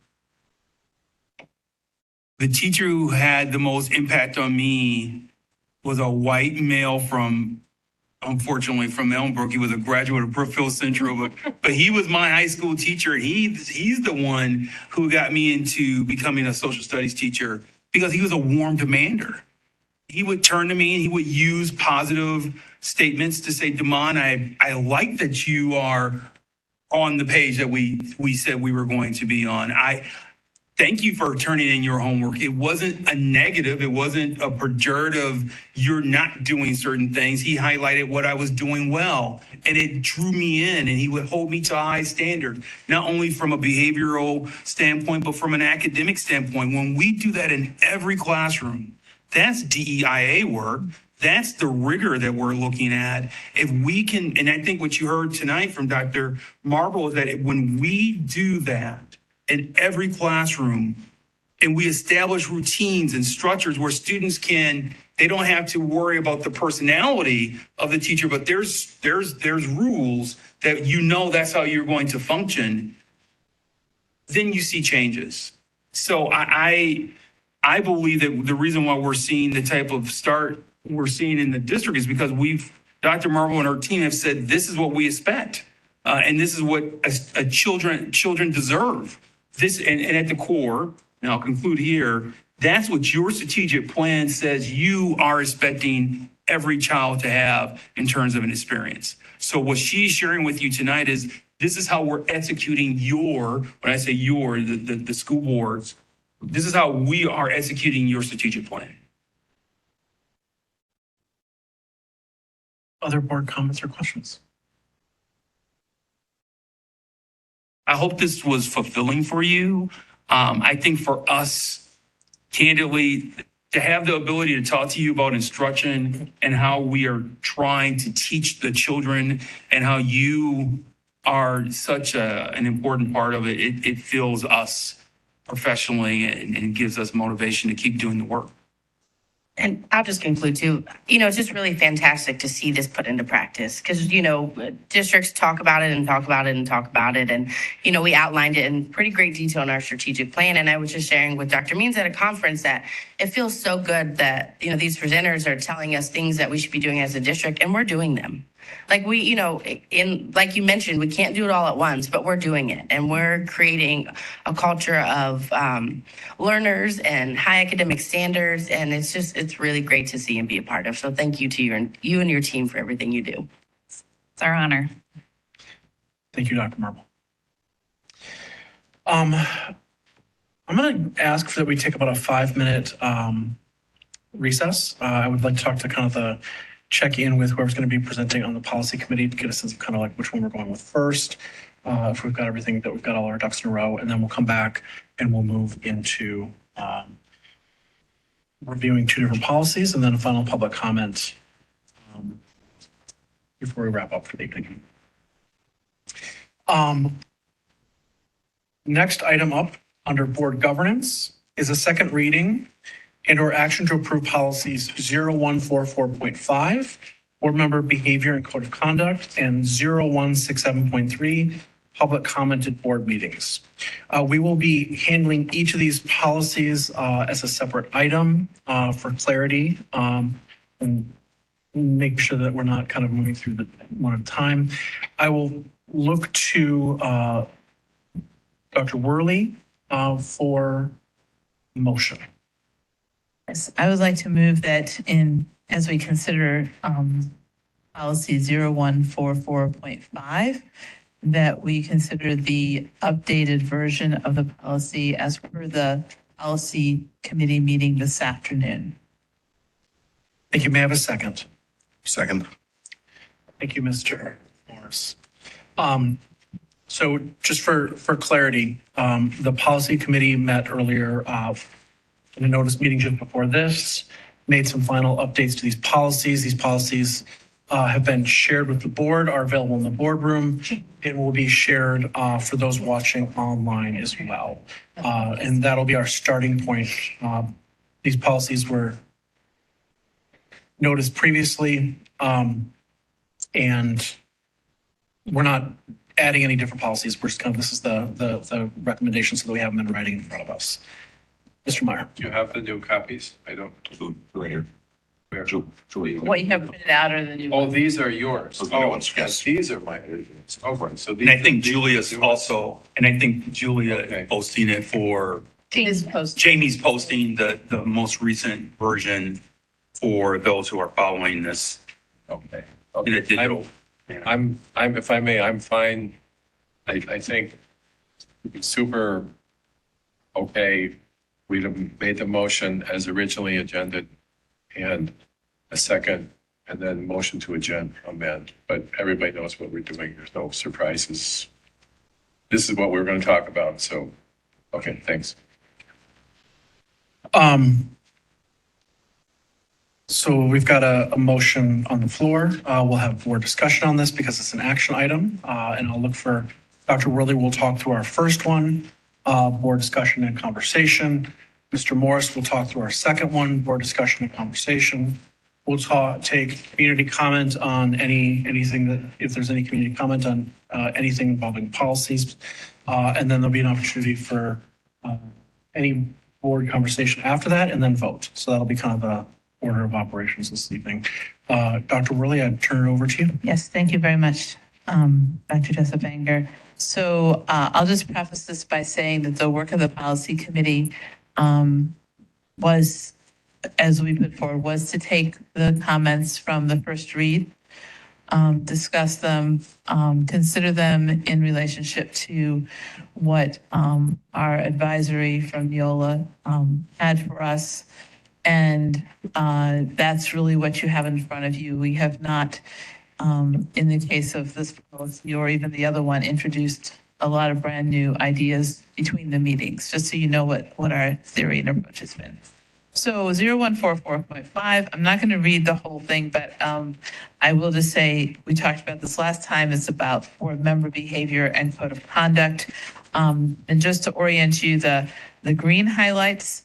The teacher who had the most impact on me was a white male unfortunately, from Elmbrook. He was a graduate of Brookfield Central, but he was my high school teacher. He's the one who got me into becoming a social studies teacher because he was a warm demander. He would turn to me and he would use positive statements to say, Damon, I like that you are on the page that we said we were going to be on. Thank you for turning in your homework. It wasn't a negative. It wasn't a pejorative. You're not doing certain things. He highlighted what I was doing well, and it drew me in, and he would hold me to a high standard, not only from a behavioral standpoint, but from an academic standpoint. When we do that in every classroom, that's DEIA work. That's the rigor that we're looking at. If we can, and I think what you heard tonight from Dr. Marble is that when we do that, in every classroom, and we establish routines and structures where students they don't have to worry about the personality of the teacher, but there's rules that that's how you're going to function, then you see changes. So I believe that the reason why we're seeing the type of start we're seeing in the district is because Dr. Marble and her team have said, this is what we expect. And this is what children deserve. And at the core, and I'll conclude here, that's what your strategic plan says you are expecting every child to have in terms of an experience. So what she's sharing with you tonight is this is how we're executing when I say the school boards, this is how we are executing your strategic plan. Other board comments or questions? I hope this was fulfilling for you. I think for us, candidly, to have the ability to talk to you about instruction and how we are trying to teach the children and how you are such an important part of it, it fills us professionally and gives us motivation to keep doing the work. And I'll just conclude too, it's just really fantastic to see this put into practice because, districts talk about it and talk about it and talk about it. And, we outlined it in pretty great detail in our strategic plan. And I was just sharing with Dr. Means at a conference that it feels so good that, these presenters are telling us things that we should be doing as a district and we're doing them. Like like you mentioned, we can't do it all at once, but we're doing it. And we're creating a culture of learners and high academic standards. And it's really great to see and be a part of. So thank you to you and your team for everything you do. It's our honor. Thank you, Dr. Marble. I'm going to ask that we take about a 5-minute recess. I would like to talk to kind of the check in with whoever's going to be presenting on the policy committee to get a sense of kind of like which one we're going with first. If we've got everything, that we've got all our ducks in a row, and then we'll come back and we'll move into reviewing 2 different policies and then a final public comment before we wrap up for the evening. Next item up under board governance is a second reading and/or action to approve policies 0144.5, board member behavior and code of conduct, and 0167.3, public commented board meetings. We will be handling each of these policies as a separate item for clarity and make sure that we're not kind of moving through the one at a time. I will look to Dr. Worley for motion. Yes, I would like to move that as we consider policy 0144.5, that we consider the updated version of the policy as per the policy committee meeting this afternoon. Thank you. May I have a second? Second. Thank you, Mr. Morris. So just for clarity, the policy committee met earlier in a notice meeting just before this. made some final updates to these policies. These policies have been shared with the board, are available in the boardroom, and will be shared for those watching online as well. And that'll be our starting point. These policies were noticed previously, and we're not adding any different policies. We're just kind of, this is the recommendations that we have them in writing in front of us. Mr. Meyer. Do you have the new copies? I don't. Right here. Where? What you have printed out are the new Oh, ones. these are yours. Those are the new ones, yes. These are my, oh, right, so these. And I think Julia's also, and I think Julia Okay. is posting it for, James posted. Jamie's posting the most recent version for those who are following this Okay. in a digital. I'm, if I may, I'm fine. I think it's super okay. We made the motion as originally agended and a second, and then motion to amend. But everybody knows what we're doing. There's no surprises. This is what we're going to talk about. So, okay, thanks. So we've got a motion on the floor. We'll have more discussion on this because it's an action item. And I'll look for Dr. Worley. We'll talk through our first one, board discussion and conversation. Mr. Morris will talk through our second one, board discussion and conversation. We'll take community comment on anything that, if there's any community comment on anything involving policies. And then there'll be an opportunity for any board conversation after that and then vote. So that'll be kind of the order of operations this evening. Dr. Worley, I'd turn it over to you. Yes, thank you very much, Dr. Jessup Banger. So I'll just preface this by saying that the work of the policy committee was, as we put forward, was to take the comments from the first read, discuss them, consider them in relationship to what our advisory from Neola had for us. And that's really what you have in front of you. We have not, in the case of this policy or even the other one, introduced a lot of brand new ideas between the meetings, just so you know what our theory and approach has been. So 0144.5, I'm not going to read the whole thing, but I will just say, we talked about this last time, it's about board member behavior and code of conduct. And just to orient you, the green highlights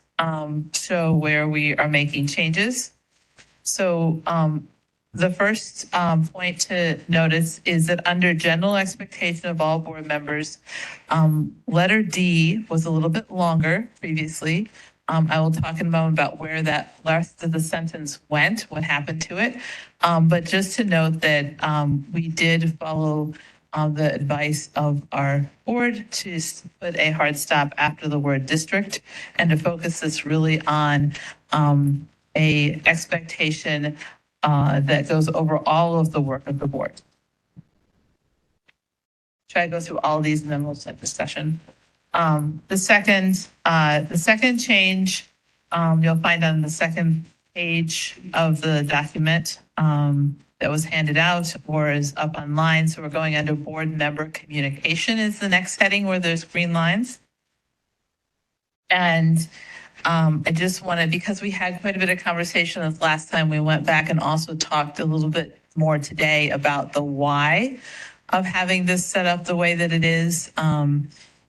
show where we are making changes. So the first point to notice is that under general expectation of all board members, letter D was a little bit longer previously. I will talk in a moment about where that rest of the sentence went, what happened to it. But just to note that we did follow the advice of our board to put a hard stop after the word district and to focus this really on a expectation that goes over all of the work of the board. Try to go through all of these and then we'll set discussion. The second change you'll find on the second page of the document that was handed out or is up online. So we're going under board member communication is the next heading where there's green lines. And I just wanted, because we had quite a bit of conversation this last time, we went back and also talked a little bit more today about the why of having this set up the way that it is,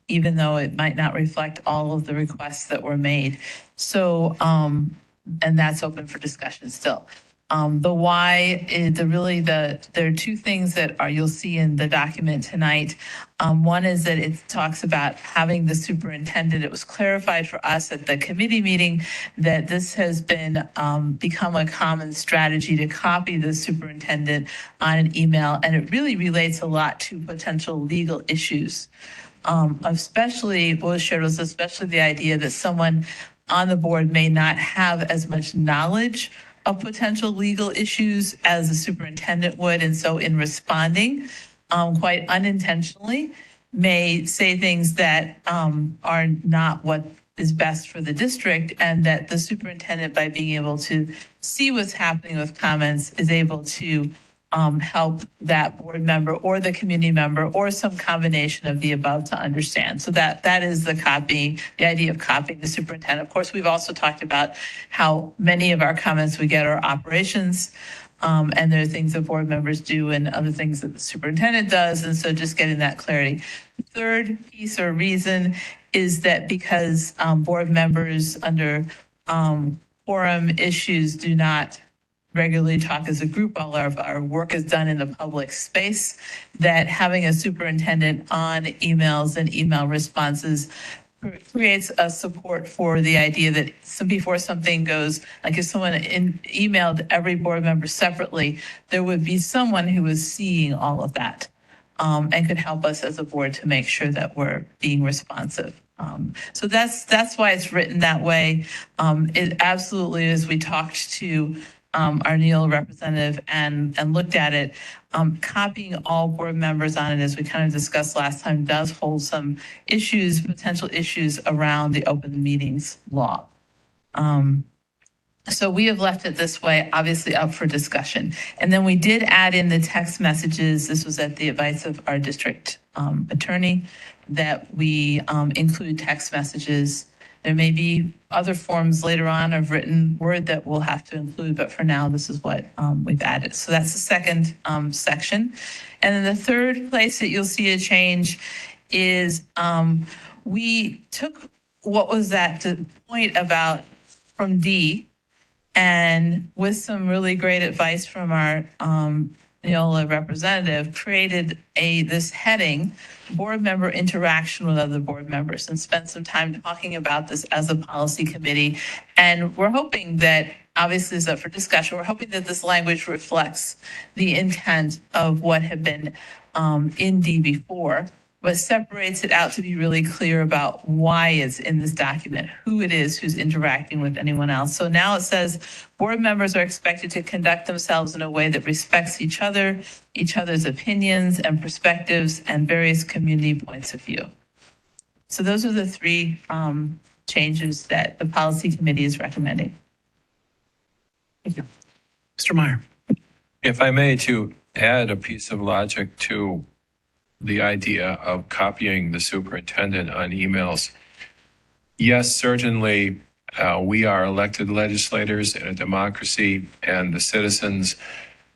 even though it might not reflect all of the requests that were made. So, and that's open for discussion still. The why is there are two things that you'll see in the document tonight. One is that it talks about having the superintendent. It was clarified for us at the committee meeting that this has been become a common strategy to copy the superintendent on an email, and it really relates a lot to potential legal issues. Especially what was shared was especially the idea that someone on the board may not have as much knowledge of potential legal issues as the superintendent would. And so in responding, quite unintentionally, may say things that are not what is best for the district, and that the superintendent, by being able to see what's happening with comments, is able to help that board member or the community member or some combination of the above to understand. So that is the idea of copying the superintendent. Of course, we've also talked about how many of our comments we get are operations. And there are things that board members do and other things that the superintendent does. And so just getting that clarity. The third piece or reason is that because board members under quorum issues do not regularly talk as a group, all our work is done in the public space, that having a superintendent on emails and email responses creates a support for the idea that before something goes, like if someone emailed every board member separately, there would be someone who was seeing all of that and could help us as a board to make sure that we're being responsive. So that's why it's written that way. It absolutely is. We talked to our Neil representative and looked at it. Copying all board members on it, as we kind of discussed last time, does hold some issues, potential issues around the open meetings law. So we have left it this way, obviously up for discussion. And then we did add in the text messages. This was at the advice of our district attorney, that we include text messages. There may be other forms later on of written word that we'll have to include, but for now, this is what we've added. So that's the second section. And then the third place that you'll see a change is we took what was that point about from D, and with some really great advice from our Neola representative, created this heading, board member interaction with other board members, and spent some time talking about this as a policy committee. And we're hoping that, obviously is up for discussion, we're hoping that this language reflects the intent of what had been in D before, but separates it out to be really clear about why it's in this document, who it is who's interacting with anyone else. So now it says board members are expected to conduct themselves in a way that respects each other's opinions and perspectives, and various community points of view. So those are the three changes that the policy committee is recommending. Thank you. Mr. Meyer. If I may, to add a piece of logic to the idea of copying the superintendent on emails. Yes, certainly, we are elected legislators in a democracy, and the citizens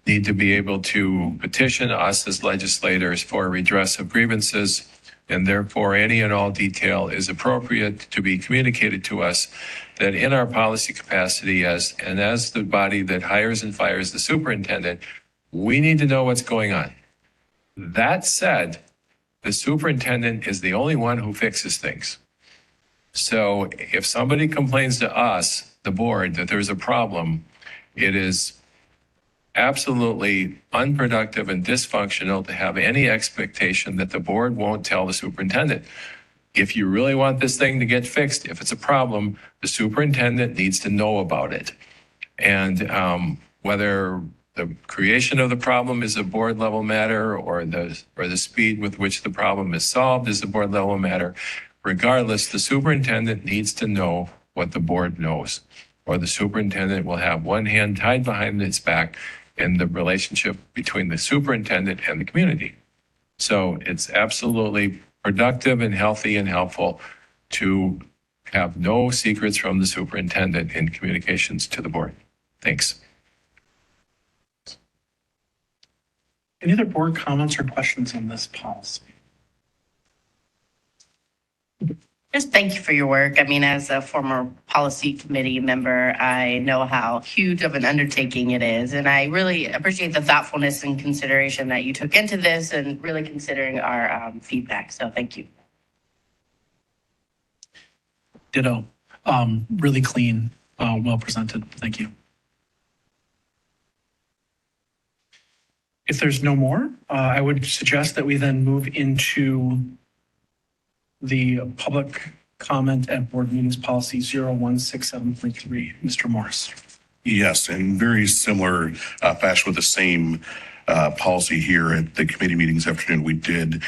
need to be able to petition us as legislators for redress of grievances, and therefore any and all detail is appropriate to be communicated to us, that in our policy capacity as the body that hires and fires the superintendent, we need to know what's going on. That said, the superintendent is the only one who fixes things. So if somebody complains to us, the board, that there's a problem, it is absolutely unproductive and dysfunctional to have any expectation that the board won't tell the superintendent. If you really want this thing to get fixed, if it's a problem, the superintendent needs to know about it. And whether the creation of the problem is a board level matter, or the speed with which the problem is solved is a board level matter. Regardless, the superintendent needs to know what the board knows, or the superintendent will have one hand tied behind its back in the relationship between the superintendent and the community. So it's absolutely productive and healthy and helpful to have no secrets from the superintendent in communications to the board. Thanks. Any other board comments or questions on this policy? Just thank you for your work. I mean, as a former policy committee member, I know how huge of an undertaking it is. And I really appreciate the thoughtfulness and consideration that you took into this, and really considering our feedback. So thank you. Ditto. Really clean, well presented. Thank you. If there's no more, I would suggest that we then move into the public comment at board meetings policy 0167.3. Mr. Morris. Yes, in very similar fashion with the same policy here at the committee meetings afternoon, we did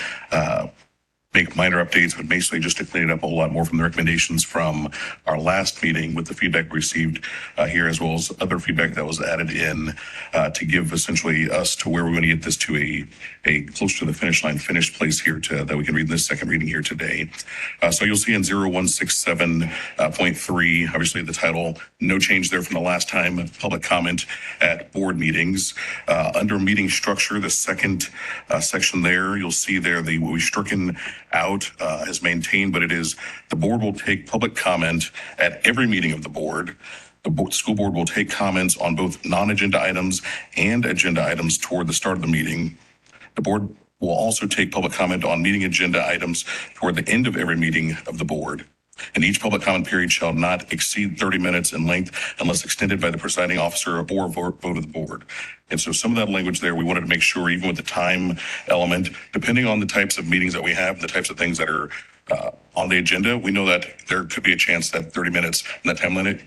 make minor updates, but basically just to clean it up a whole lot more from the recommendations from our last meeting with the feedback we received here, as well as other feedback that was added in to give essentially us to where we're going to get this to a close to the finish line, finished place here that we can read in this second reading here today. So you'll see in 0167.3, obviously the title, no change there from the last time, public comment at board meetings. Under meeting structure, the second section there, you'll see there what we stricken out is maintained, but it is the board will take public comment at every meeting of the board. The school board will take comments on both non-agenda items and agenda items toward the start of the meeting. The board will also take public comment on meeting agenda items toward the end of every meeting of the board. And each public comment period shall not exceed 30 minutes in length unless extended by the presiding officer or vote of the board. And so some of that language there, we wanted to make sure, even with the time element, depending on the types of meetings that we have, the types of things that are on the agenda, we know that there could be a chance that 30 minutes and that time limit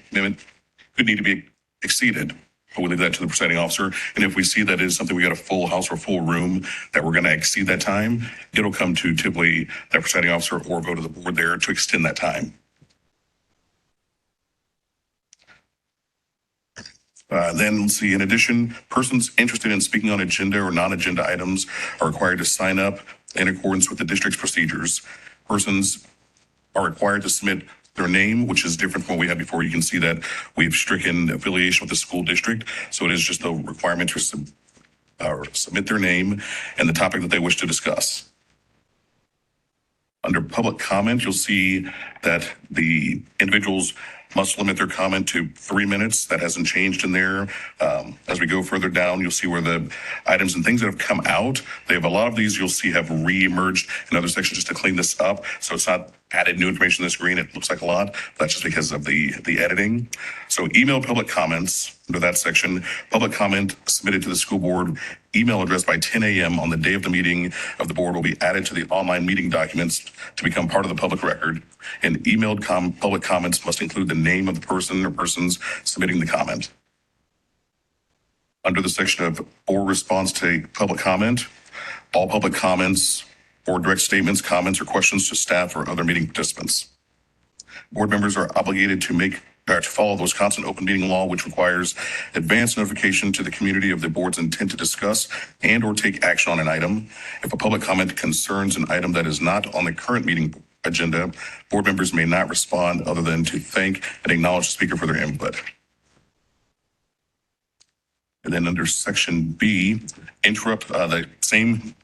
could need to be exceeded. But we leave that to the presiding officer. And if we see that is something we got a full house or full room that we're going to exceed that time, it'll come to typically that presiding officer or vote of the board there to extend that time. Then let's see, in addition, persons interested in speaking on agenda or non-agenda items are required to sign up in accordance with the district's procedures. Persons are required to submit their name, which is different from what we had before. You can see that we've stricken affiliation with the school district. So it is just a requirement to submit their name and the topic that they wish to discuss. Under public comment, you'll see that the individuals must limit their comment to 3 minutes. That hasn't changed in there. As we go further down, you'll see where the items and things that have come out, they have a lot of these you'll see have re-emerged in other sections just to clean this up. So it's not added new information in the screen. It looks like a lot. That's just because of the editing. So email public comments under that section. Public comment submitted to the school board email address by 10 a.m. on the day of the meeting of the board will be added to the online meeting documents to become part of the public record. And emailed public comments must include the name of the person or persons submitting the comment. Under the section of board response to public comment, all public comments or direct statements, comments, or questions to staff or other meeting participants. Board members are obligated to follow the Wisconsin open meeting law, which requires advance notification to the community of the board's intent to discuss and or take action on an item. If a public comment concerns an item that is not on the current meeting agenda, board members may not respond other than to thank and acknowledge the speaker for their input. And then under section B, interrupt the same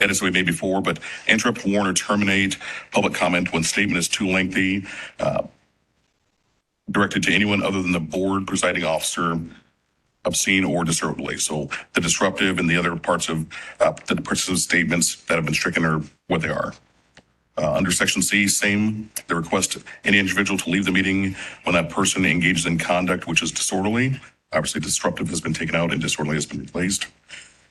edits that we made before, but interrupt, warn, or terminate public comment when statement is too lengthy, directed to anyone other than the board presiding officer, obscene or disorderly. So the disruptive and the other parts of the person's statements that have been stricken are what they are. Under section C, same, the request any individual to leave the meeting when that person engages in conduct which is disorderly. Obviously, disruptive has been taken out and disorderly has been replaced.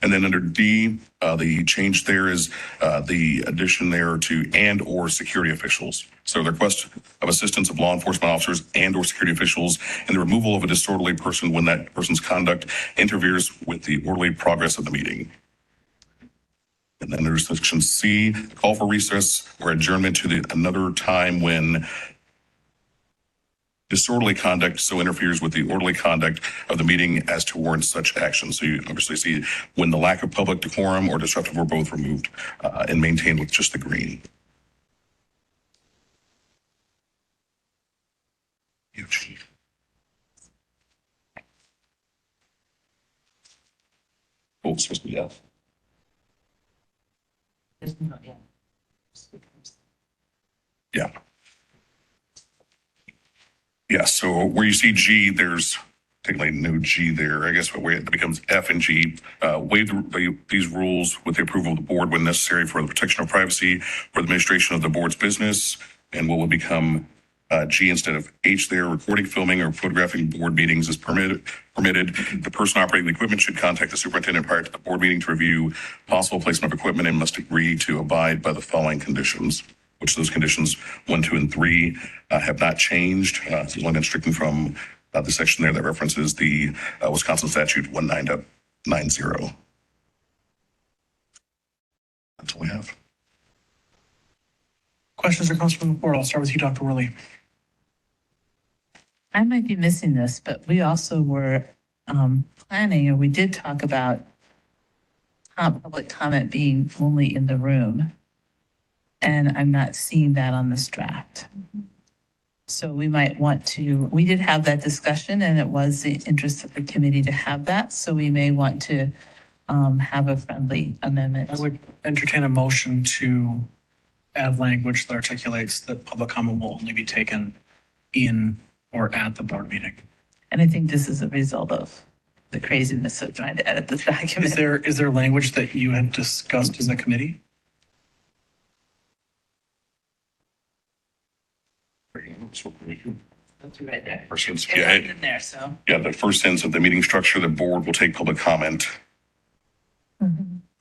And then under D, the change there is the addition there to and or security officials. So the request of assistance of law enforcement officers and or security officials and the removal of a disorderly person when that person's conduct interferes with the orderly progress of the meeting. And then there's section C, call for recess or adjournment to another time when disorderly conduct so interferes with the orderly conduct of the meeting as to warrant such action. So you obviously see when the lack of public decorum or disruptive were both removed and maintained with just the green. Huge. Oh, it's supposed to be F. Yeah. Yeah, so where you see G, there's technically no G there. I guess where it becomes F and G. Waive these rules with the approval of the board when necessary for the protection of privacy or the administration of the board's business. And what will become G instead of H there, recording, filming, or photographing board meetings is permitted. The person operating the equipment should contact the superintendent prior to the board meeting to review possible placement of equipment and must agree to abide by the following conditions, which those conditions 1, 2, and 3 have not changed. It's only been stricken from the section there that references the Wisconsin statute 19.90. That's all we have. Questions or comments from the board? I'll start with you, Dr. Worley. I might be missing this, but we also were planning, or we did talk about public comment being only in the room. And I'm not seeing that on this draft. So we might want to, we did have that discussion and it was the interest of the committee to have that. So we may want to have a friendly amendment. I would entertain a motion to add language that articulates that public comment will only be taken in or at the board meeting. And I think this is a result of the craziness of trying to edit this document. Is there language that you had discussed as a committee? That's right there. Persons, It's yeah, in there, so. yeah, the first sentence of the meeting structure, the board will take public comment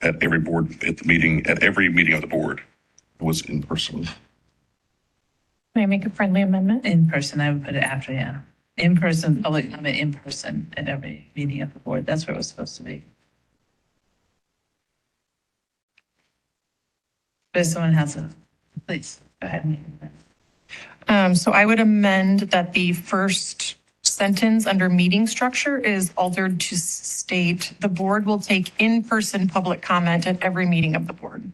at every meeting of the board was in person. May I make a friendly amendment? In person, I would put it after, yeah. In person, public comment in person at every meeting of the board. That's where it was supposed to be. But if someone has a, please, go ahead. So I would amend that the first sentence under meeting structure is altered to state the board will take in-person public comment at every meeting of the board.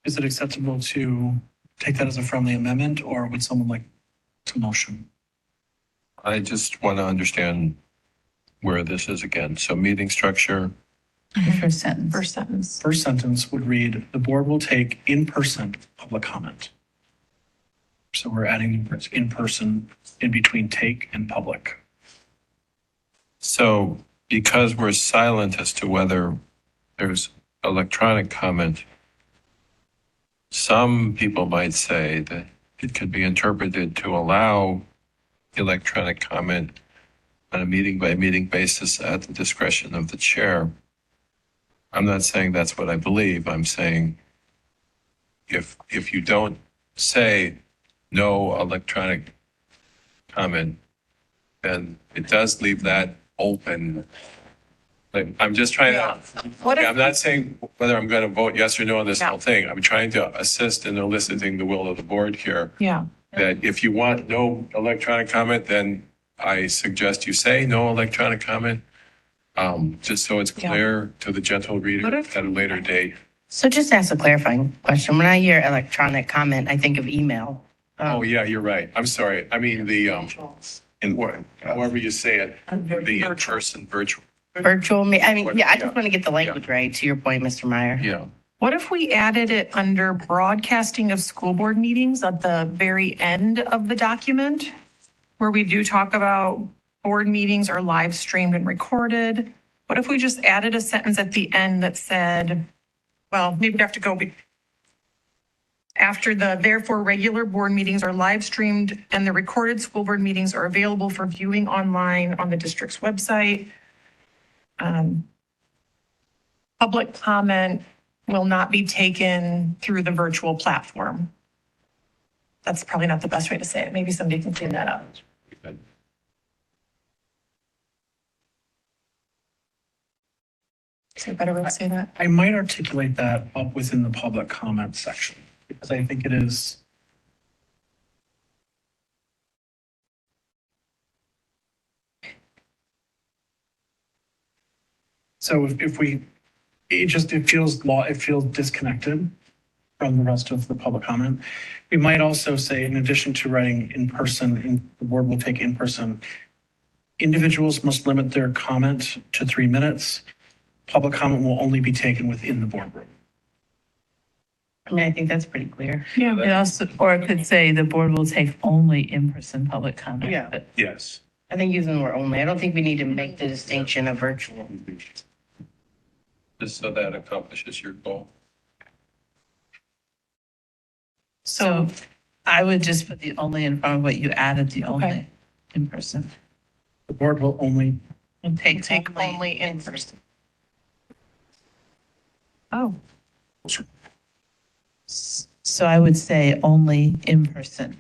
Is it acceptable to take that as a friendly amendment, or would someone like to motion? I just want to understand where this is again. So meeting structure, The first sentence. First sentence. First sentence would read, the board will take in-person public comment. So we're adding the words in-person in between take and public. so because we're silent as to whether there's electronic comment, some people might say that it could be interpreted to allow electronic comment on a meeting by meeting basis at the discretion of the chair. I'm not saying that's what I believe. I'm saying if you don't say no electronic comment, then it does leave that open. Like, I'm just trying to, What I'm if, not saying whether I'm going to vote yes or no on this Yeah. whole thing. I'm trying to assist in eliciting the will of the board here. yeah, That if you want no electronic comment, then I suggest you say no electronic comment. Just so it's Yeah. clear to the gentle reader What if- at a later date. So just ask a clarifying question. When I hear electronic comment, I think of email. Oh, yeah, you're right. I'm sorry. I mean, however you say it, the in-person virtual. Virtual, I mean, yeah, I just want to get the language right, to your point, Mr. Meyer. Yeah. what if we added it under broadcasting of school board meetings at the very end of the document? Where we do talk about board meetings are live streamed and recorded. What if we just added a sentence at the end that said, well, maybe we have to go after the therefore regular board meetings are live streamed and the recorded school board meetings are available for viewing online on the district's website. Public comment will not be taken through the virtual platform. That's probably not the best way to say it. Maybe somebody can clean that up. Is there a better way to say that? I might articulate that up within the public comment section, because I think it is. So if we, it feels disconnected from the rest of the public comment. We might also say, in addition to writing in person, the board will take in person, individuals must limit their comment to 3 minutes. Public comment will only be taken within the boardroom. I mean, I think that's pretty clear. Yeah. It also, or it could say the board will take only in-person public comment. Yeah. But Yes. I think using the word only, I don't think we need to make the distinction of virtual. Just so that accomplishes your goal. So I would just put the only in front of what you added, the only Okay. in person. The board will only, And take Only in person. Oh, So I would say only in person.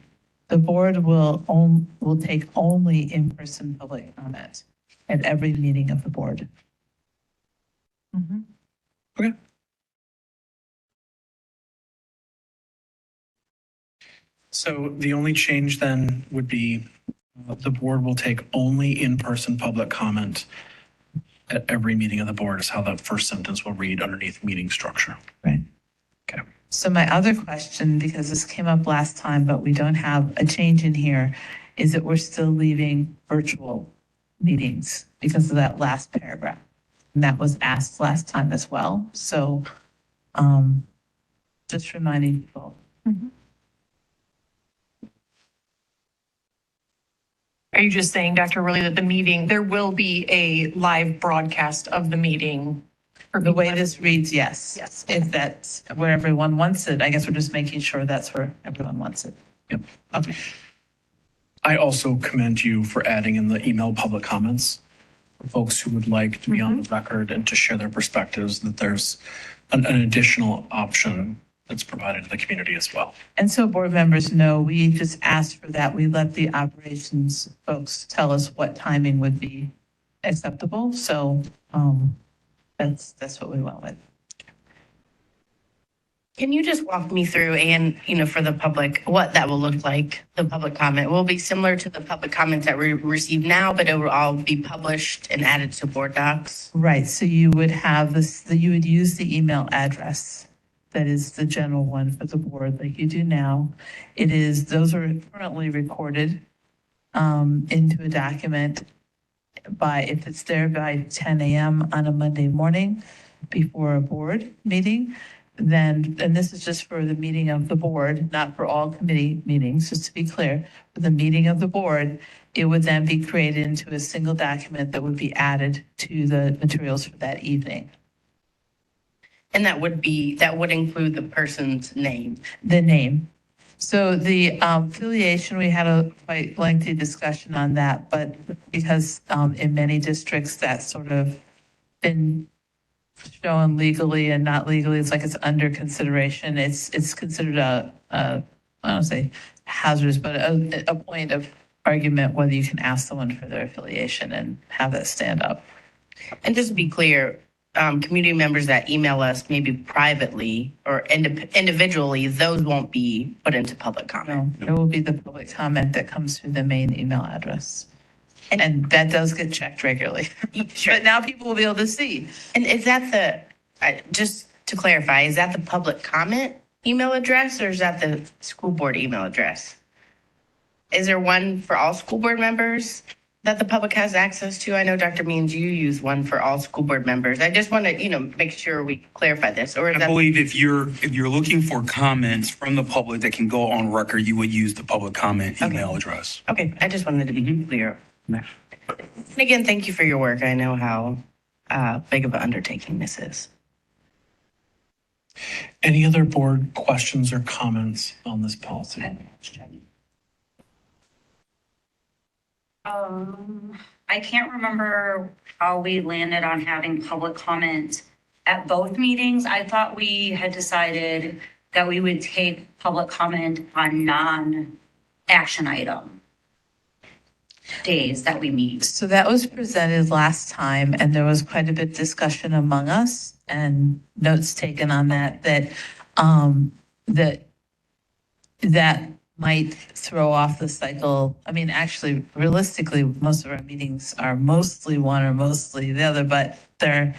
The board will take only in-person public comment at every meeting of the board. Mhm. Okay. So the only change then would be the board will take only in-person public comment at every meeting of the board is how that first sentence will read underneath meeting structure. Right. Okay. So my other question, because this came up last time, but we don't have a change in here, is that we're still leaving virtual meetings because of that last paragraph. And that was asked last time as well. So just reminding people. Are you just saying, Dr. Worley, that the meeting, there will be a live broadcast of the meeting? for The way people? this reads, yes. Yes. If that's where everyone wants it, I guess we're just making sure that's where everyone wants it. Yep. Okay. I also commend you for adding in the email public comments for folks who would like to be on the record and to share their perspectives, that there's an additional option that's provided to the community as well. And so board members know, we just asked for that. We let the operations folks tell us what timing would be acceptable. So that's what we went with. Can you just walk me through and, for the public, what that will look like? The public comment will be similar to the public comments that we receive now, but it will all be published and added to board docs. Right. So you would have this, you would use the email address that is the general one for the board like you do now. Those are currently recorded into a document if it's there by 10 a.m. on a Monday morning before a board meeting, then, and this is just for the meeting of the board, not for all committee meetings, just to be clear, for the meeting of the board, it would then be created into a single document that would be added to the materials for that evening. And that would include the person's name. The name. So the affiliation, we had a quite lengthy discussion on that, but because in many districts that's sort of been shown legally and not legally, it's like it's under consideration. It's considered I don't say hazardous, but a point of argument whether you can ask someone for their affiliation and have that stand up. And just to be clear, community members that email us maybe privately or individually, those won't be put into public comment. No, it will be the public comment that comes through the main email address. And that does get checked regularly. Sure. But now people will be able to see. And is that just to clarify, is that the public comment email address or is that the school board email address? Is there one for all school board members that the public has access to? I know Dr. Means you use one for all school board members. I just want to, make sure we clarify this. Or is I that believe if you're looking for comments from the public that can go on record, you would use the public comment email address. okay? I just wanted to be clear. And again, thank you for your work. I know how big of an undertaking this is. Any other board questions or comments on this policy? I can't remember how we landed on having public comment at both meetings. I thought we had decided that we would take public comment on non-action item days that we meet. So that was presented last time, and there was quite a bit of discussion among us and notes taken on that might throw off the cycle. I mean, actually, realistically, most of our meetings are mostly one or mostly the other, but they're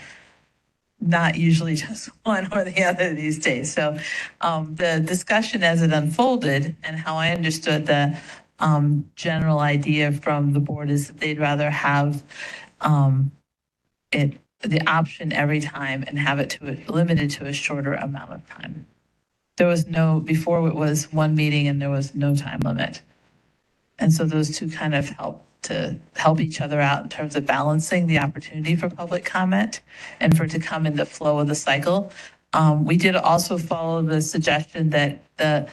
not usually just one or the other these days. So the discussion as it unfolded and how I understood the general idea from the board is that they'd rather have the option every time and have it limited to a shorter amount of time. There was before it was one meeting and there was no time limit. And so those two kind of help each other out in terms of balancing the opportunity for public comment and for it to come in the flow of the cycle. We did also follow the suggestion that the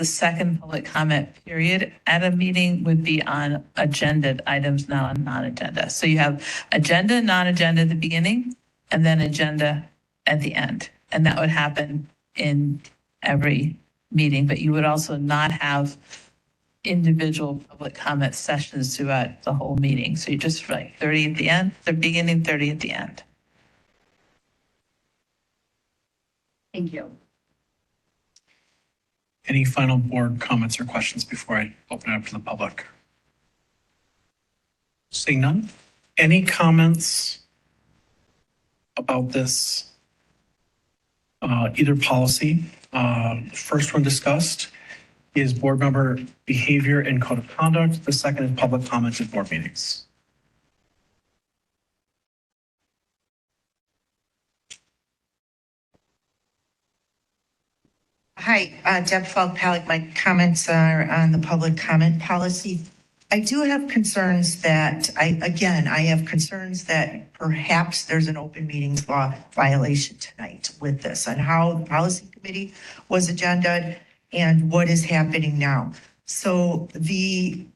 second public comment period at a meeting would be on agenda items, not on non-agenda. So you have agenda, non-agenda at the beginning, and then agenda at the end. And that would happen in every meeting, but you would also not have individual public comment sessions throughout the whole meeting. So you just like 30 at the end, the beginning, 30 at the end. Thank you. Any final board comments or questions before I open it up to the public? Seeing none. Any comments about this, either policy? First one discussed is board member behavior and code of conduct. The second is public comments at board meetings. Hi, Deb Falk-Palak. My comments are on the public comment policy. I do have concerns that, I have concerns that perhaps there's an open meetings law violation tonight with this and how the policy committee was agended and what is happening now. So the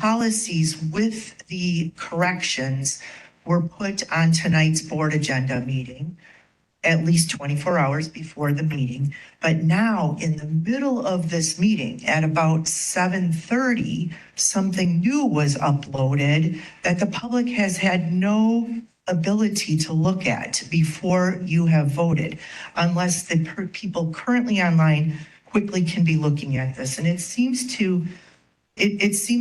policies with the corrections were put on tonight's board agenda meeting at least 24 hours before the meeting. But now, in the middle of this meeting, at about 7:30, something new was uploaded that the public has had no ability to look at before you have voted, unless the people currently online quickly can be looking at this. And it seems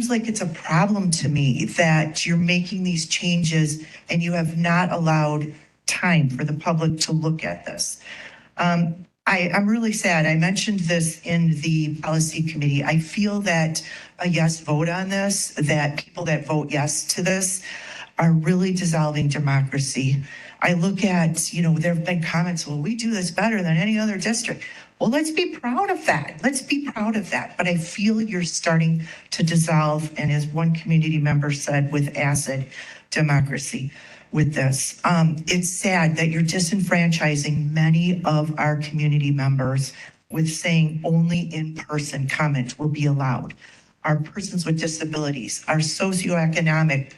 like it's a problem to me that you're making these changes and you have not allowed time for the public to look at this. I'm really sad. I mentioned this in the policy committee. I feel that a yes vote on this, that people that vote yes to this are really dissolving democracy. I look at, there have been comments, well, we do this better than any other district. Well, let's be proud of that. Let's be proud of that. But I feel you're starting to dissolve, and as one community member said, with acid, democracy with this. It's sad that you're disenfranchising many of our community members with saying only in-person comment will be allowed. Our persons with disabilities, our socioeconomic,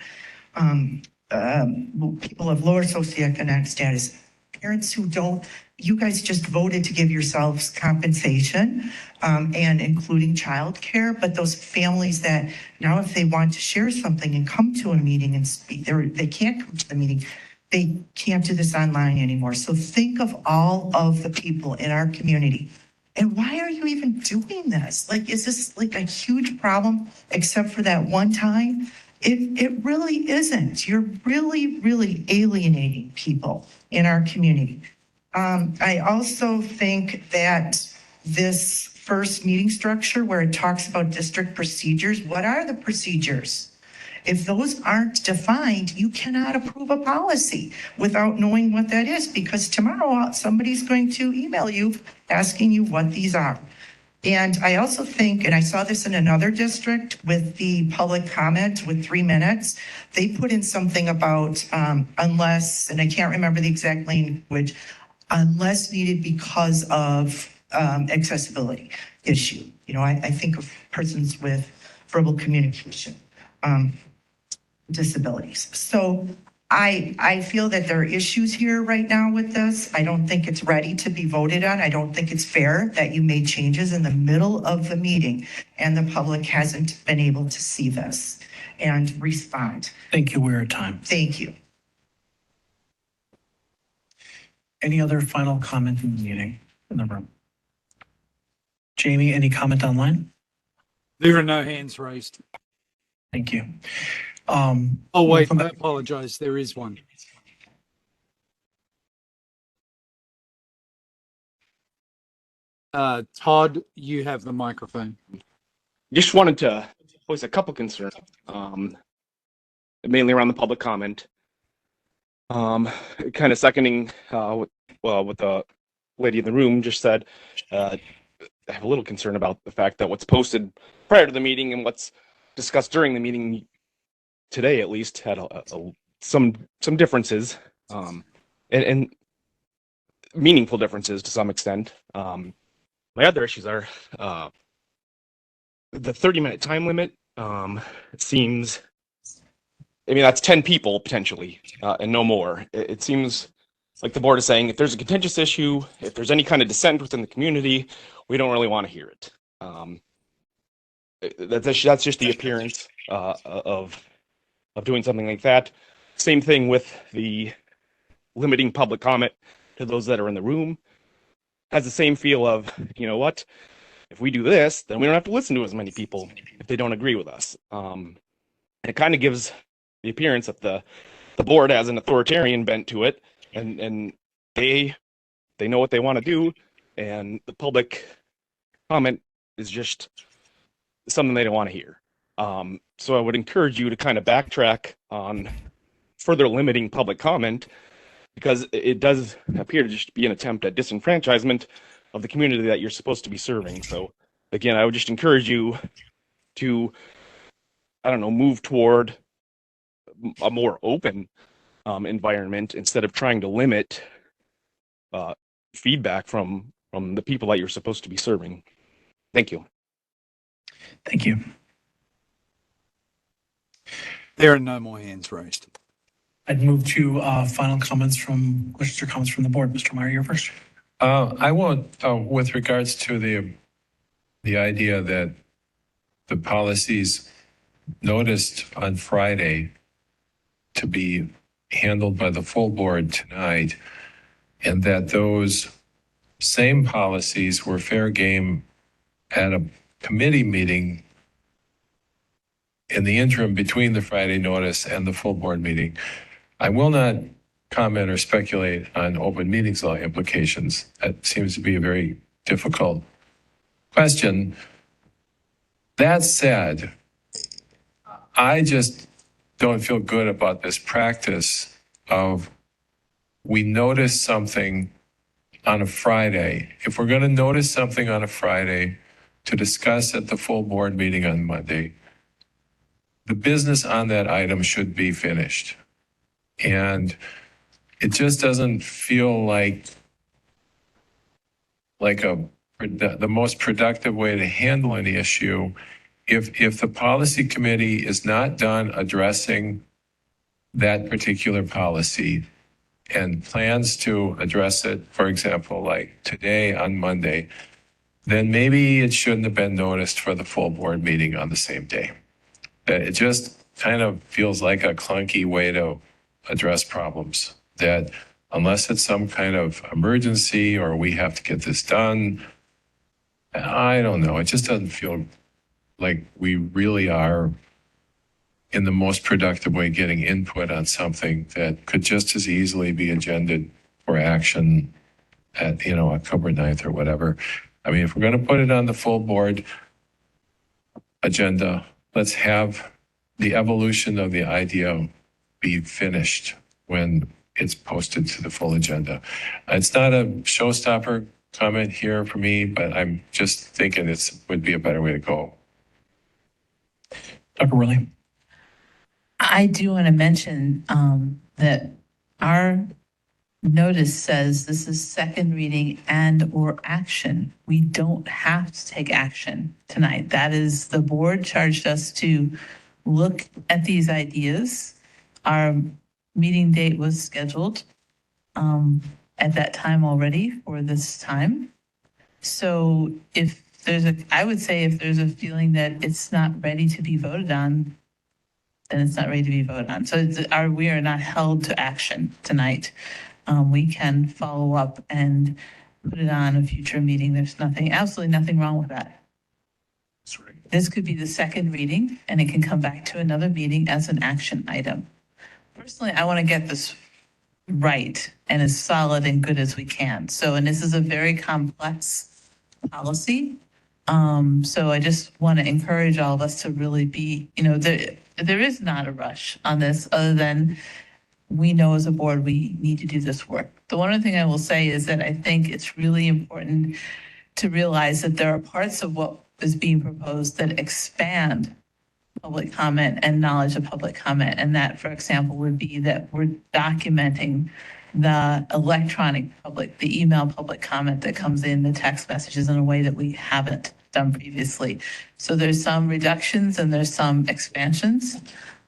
people of lower socioeconomic status, parents who don't, you guys just voted to give yourselves compensation, and including childcare, but those families that now if they want to share something and come to a meeting and speak, they can't come to the meeting. They can't do this online anymore. So think of all of the people in our community. And why are you even doing this? Like, is this like a huge problem except for that one time? It really isn't. You're really, really alienating people in our community. I also think that this first meeting structure where it talks about district procedures, what are the procedures? If those aren't defined, you cannot approve a policy without knowing what that is, because tomorrow somebody's going to email you asking you what these are. And I also think, and I saw this in another district with the public comment with 3 minutes, they put in something about unless, and I can't remember the exact language, unless needed because of accessibility issue. I think of persons with verbal communication disabilities. So I feel that there are issues here right now with this. I don't think it's ready to be voted on. I don't think it's fair that you made changes in the middle of the meeting and the public hasn't been able to see this and respond. Thank you. We're at time. Thank you. Any other final comment in the meeting in the room? Jamie, any comment online? There are no hands raised. Thank you. Oh, wait, I apologize. There is one. Todd, you have the microphone. Just wanted to voice a couple concerns, mainly around the public comment. Kind of seconding what the lady in the room just said. I have a little concern about the fact that what's posted prior to the meeting and what's discussed during the meeting today, at least, had some differences, and meaningful differences to some extent. My other issues are the 30-minute time limit. It seems, that's 10 people potentially, and no more. It seems like the board is saying if there's a contentious issue, if there's any kind of dissent within the community, we don't really want to hear it. That's just the appearance of doing something like that. Same thing with the limiting public comment to those that are in the room. has the same feel of, you know what, if we do this, then we don't have to listen to as many people if they don't agree with us. It kind of gives the appearance that the board has an authoritarian bent to it, and they know what they want to do, and the public comment is just something they don't want to hear. So I would encourage you to kind of backtrack on further limiting public comment, because it does appear to just be an attempt at disenfranchisement of the community that you're supposed to be serving. So again, I would just encourage you to, I don't know, move toward a more open environment instead of trying to limit feedback from the people that you're supposed to be serving. Thank you. Thank you. There are no more hands raised. I'd move to final comments from, questions or comments from the board. Mr. Meyer, you're first. I won't, with regards to the idea that the policies noticed on Friday to be handled by the full board tonight, and that those same policies were fair game at a committee meeting in the interim between the Friday notice and the full board meeting. I will not comment or speculate on open meetings law implications. That seems to be a very difficult question. That said, I just don't feel good about this practice of we notice something on a Friday. If we're going to notice something on a Friday to discuss at the full board meeting on Monday, the business on that item should be finished. And it just doesn't feel like the most productive way to handle any issue. If the policy committee is not done addressing that particular policy and plans to address it, for example, like today on Monday, then maybe it shouldn't have been noticed for the full board meeting on the same day. It just kind of feels like a clunky way to address problems, that unless it's some kind of emergency or we have to get this done, I don't know. It just doesn't feel like we really are in the most productive way getting input on something that could just as easily be agended for action at, October 9th or whatever. I mean, if we're going to put it on the full board agenda, let's have the evolution of the idea be finished when it's posted to the full agenda. It's not a showstopper comment here for me, but I'm just thinking it would be a better way to go. Dr. Worley. I do want to mention that our notice says this is second reading and/or action. We don't have to take action tonight. That is, the board charged us to look at these ideas. Our meeting date was scheduled at that time already for this time. So I would say if there's a feeling that it's not ready to be voted on, then it's not ready to be voted on. So we are not held to action tonight. We can follow up and put it on a future meeting. There's absolutely nothing wrong with that. This could be the second reading, and it can come back to another meeting as an action item. Personally, I want to get this right and as solid and good as we can. And this is a very complex policy. So I just want to encourage all of us to really be, there is not a rush on this other than we know as a board we need to do this work. The one other thing I will say is that I think it's really important to realize that there are parts of what is being proposed that expand public comment and knowledge of public comment. And that, for example, would be that we're documenting the electronic public, the email public comment that comes in, the text messages in a way that we haven't done previously. So there's some reductions and there's some expansions.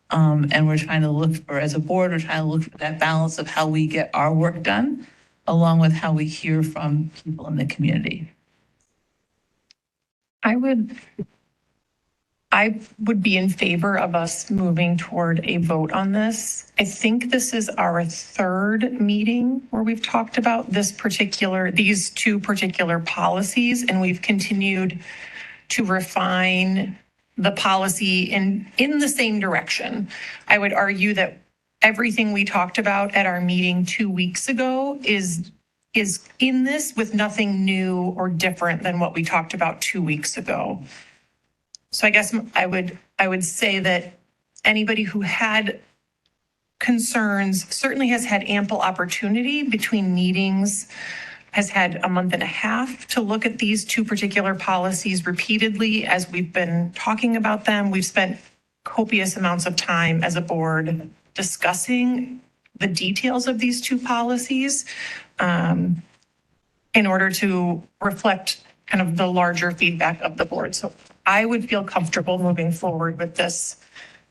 And we're trying to look for, as a board, we're trying to look for that balance of how we get our work done, along with how we hear from people in the community. I would I would be in favor of us moving toward a vote on this. I think this is our third meeting where we've talked about these two particular policies, and we've continued to refine the policy in the same direction. I would argue that everything we talked about at our meeting 2 weeks ago is in this with nothing new or different than what we talked about 2 weeks ago. So I guess I would say that anybody who had concerns certainly has had ample opportunity between meetings, has had a month and a half to look at these two particular policies repeatedly as we've been talking about them. We've spent copious amounts of time as a board discussing the details of these two policies in order to reflect kind of the larger feedback of the board. So I would feel comfortable moving forward with this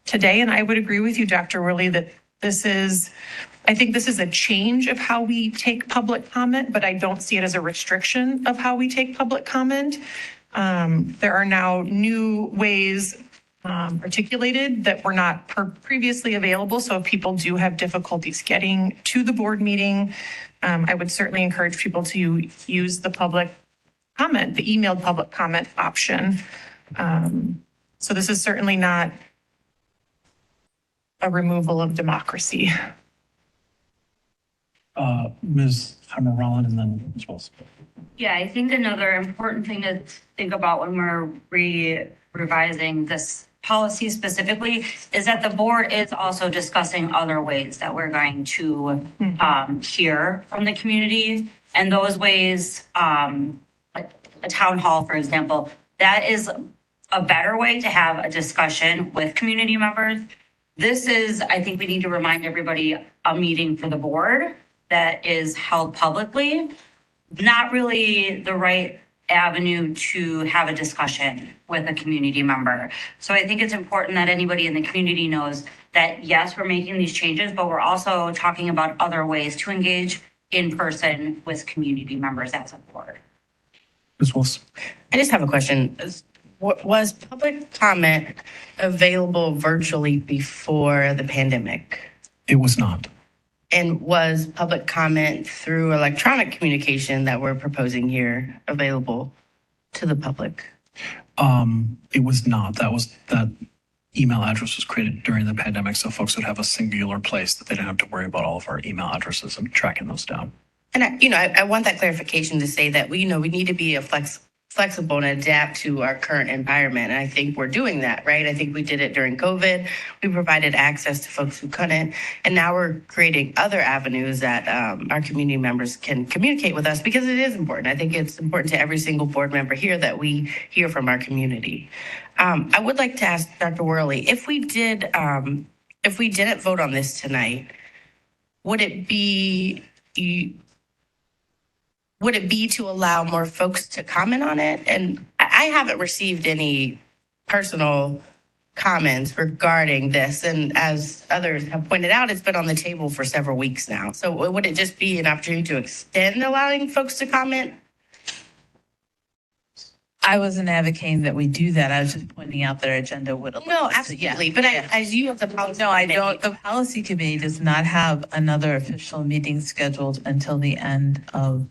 today. And I would agree with you, Dr. Worley, that I think this is a change of how we take public comment, but I don't see it as a restriction of how we take public comment. There are now new ways articulated that were not previously available. So if people do have difficulties getting to the board meeting, I would certainly encourage people to use the public comment, the emailed public comment option. So this is certainly not a removal of democracy. Ms. Hammer-Rowland and then Ms. Wilson. Yeah, I think another important thing to think about when we're revising this policy specifically is that the board is also discussing other ways that we're going to hear from the community. And those ways, like a town hall, for example, that is a better way to have a discussion with community members. This is, I think we need to remind everybody, a meeting for the board that is held publicly, not really the right avenue to have a discussion with a community member. So I think it's important that anybody in the community knows that, yes, we're making these changes, but we're also talking about other ways to engage in person with community members as a board. Ms. Wilson. I just have a question. Was public comment available virtually before the pandemic? It was not. And was public comment through electronic communication that we're proposing here available to the public? It was not. That email address was created during the pandemic, so folks would have a singular place that they didn't have to worry about all of our email addresses and tracking those down. And I want that clarification to say that we need to be flexible and adapt to our current environment. And I think we're doing that, right? I think we did it during COVID. We provided access to folks who couldn't. And now we're creating other avenues that our community members can communicate with us, because it is important. I think it's important to every single board member here that we hear from our community. I would like to ask Dr. Worley, if we didn't vote on this tonight, would it be to allow more folks to comment on it? And I haven't received any personal comments regarding this. And as others have pointed out, it's been on the table for several weeks now. So would it just be an opportunity to extend allowing folks to comment? I wasn't advocating that we do that. I was just pointing out that our agenda would allow. No, us to- absolutely. yeah. But Yeah. as you have the policy. No, I committee- don't. The policy committee does not have another official meeting scheduled until the end of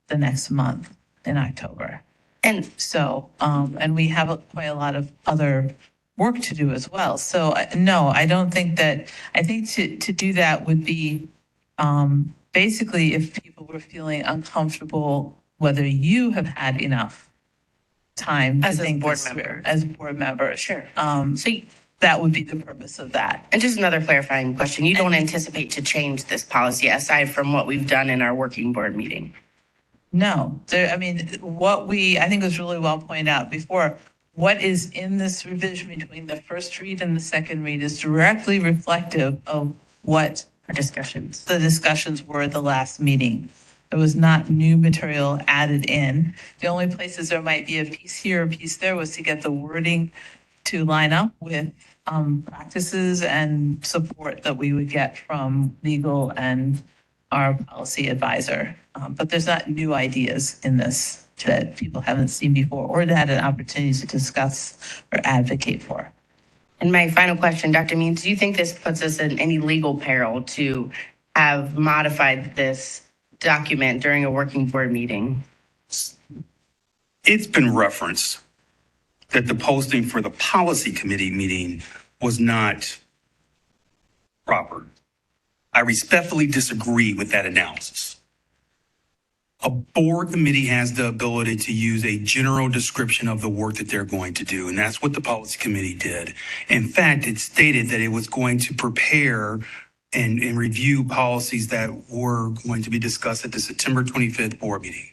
the next month in October. And so, and we have quite a lot of other work to do as well. So no, I don't think that, I think to do that would be basically if people were feeling uncomfortable, whether you have had enough time to As a think board this member. through, as a board member. Sure. So that would be the purpose of that. And just another clarifying question. You don't anticipate to change this policy aside from what we've done in our working board meeting? No, I think it was really well pointed out before, what is in this revision between the first read and the second read is directly reflective of what the discussions were at the last meeting. There was not new material added in. The only places there might be a piece here, a piece there was to get the wording to line up with practices and support that we would get from legal and our policy advisor. But there's not new ideas in this that people haven't seen before or had an opportunity to discuss or advocate for. And my final question, Dr. Means, do you think this puts us in any legal peril to have modified this document during a working board meeting? It's been referenced that the posting for the policy committee meeting was not proper. I respectfully disagree with that analysis. A board committee has the ability to use a general description of the work that they're going to do, and that's what the policy committee did. In fact, it stated that it was going to prepare and review policies that were going to be discussed at the September 25th board meeting.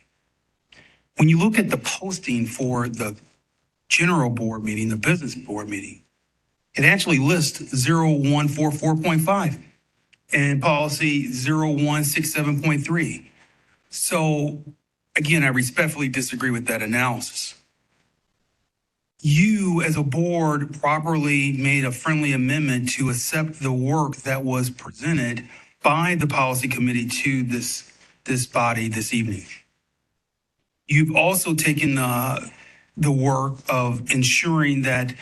When you look at the posting for the general board meeting, the business board meeting, it actually lists 0144.5 and policy 0167.3. So again, I respectfully disagree with that analysis. You as a board properly made a friendly amendment to accept the work that was presented by the policy committee to this body this evening. You've also taken the work of ensuring that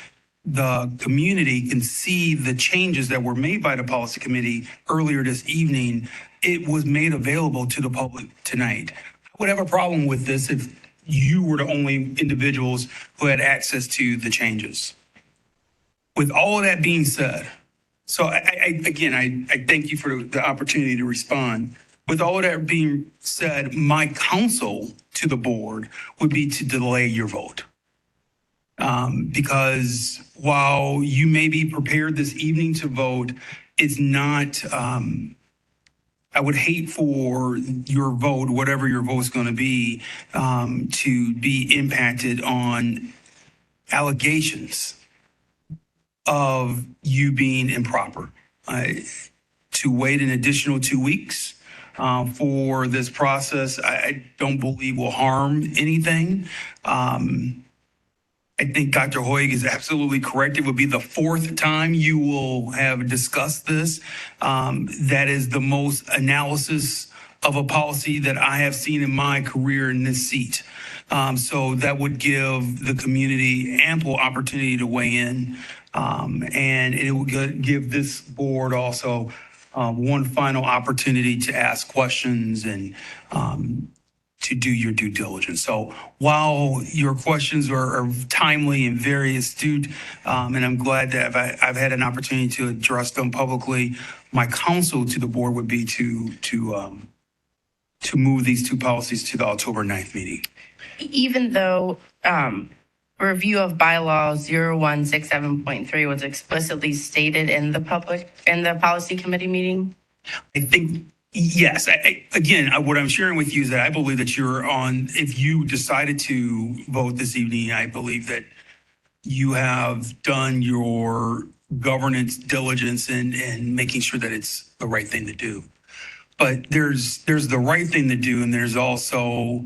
the community can see the changes that were made by the policy committee earlier this evening. It was made available to the public tonight. I would have a problem with this if you were the only individuals who had access to the changes. With all of that being said, so I thank you for the opportunity to respond. With all of that being said, my counsel to the board would be to delay your vote. Because while you may be prepared this evening to vote, it's not, I would hate for your vote, whatever your vote's going to be impacted on allegations of you being improper. To wait an additional 2 weeks for this process, I don't believe will harm anything. I think Dr. Hoig is absolutely correct. It would be the fourth time you will have discussed this. That is the most analysis of a policy that I have seen in my career in this seat. So that would give the community ample opportunity to weigh in. And it will give this board also one final opportunity to ask questions and to do your due diligence. So while your questions are timely and very astute, and I'm glad that I've had an opportunity to address them publicly, my counsel to the board would be to move these two policies to the October 9th meeting. Even though review of bylaw 0167.3 was explicitly stated in the policy committee meeting? I think, yes. Again, what I'm sharing with you is that I believe that if you decided to vote this evening, I believe that you have done your governance diligence in making sure that it's the right thing to do. But there's the right thing to do, and there's also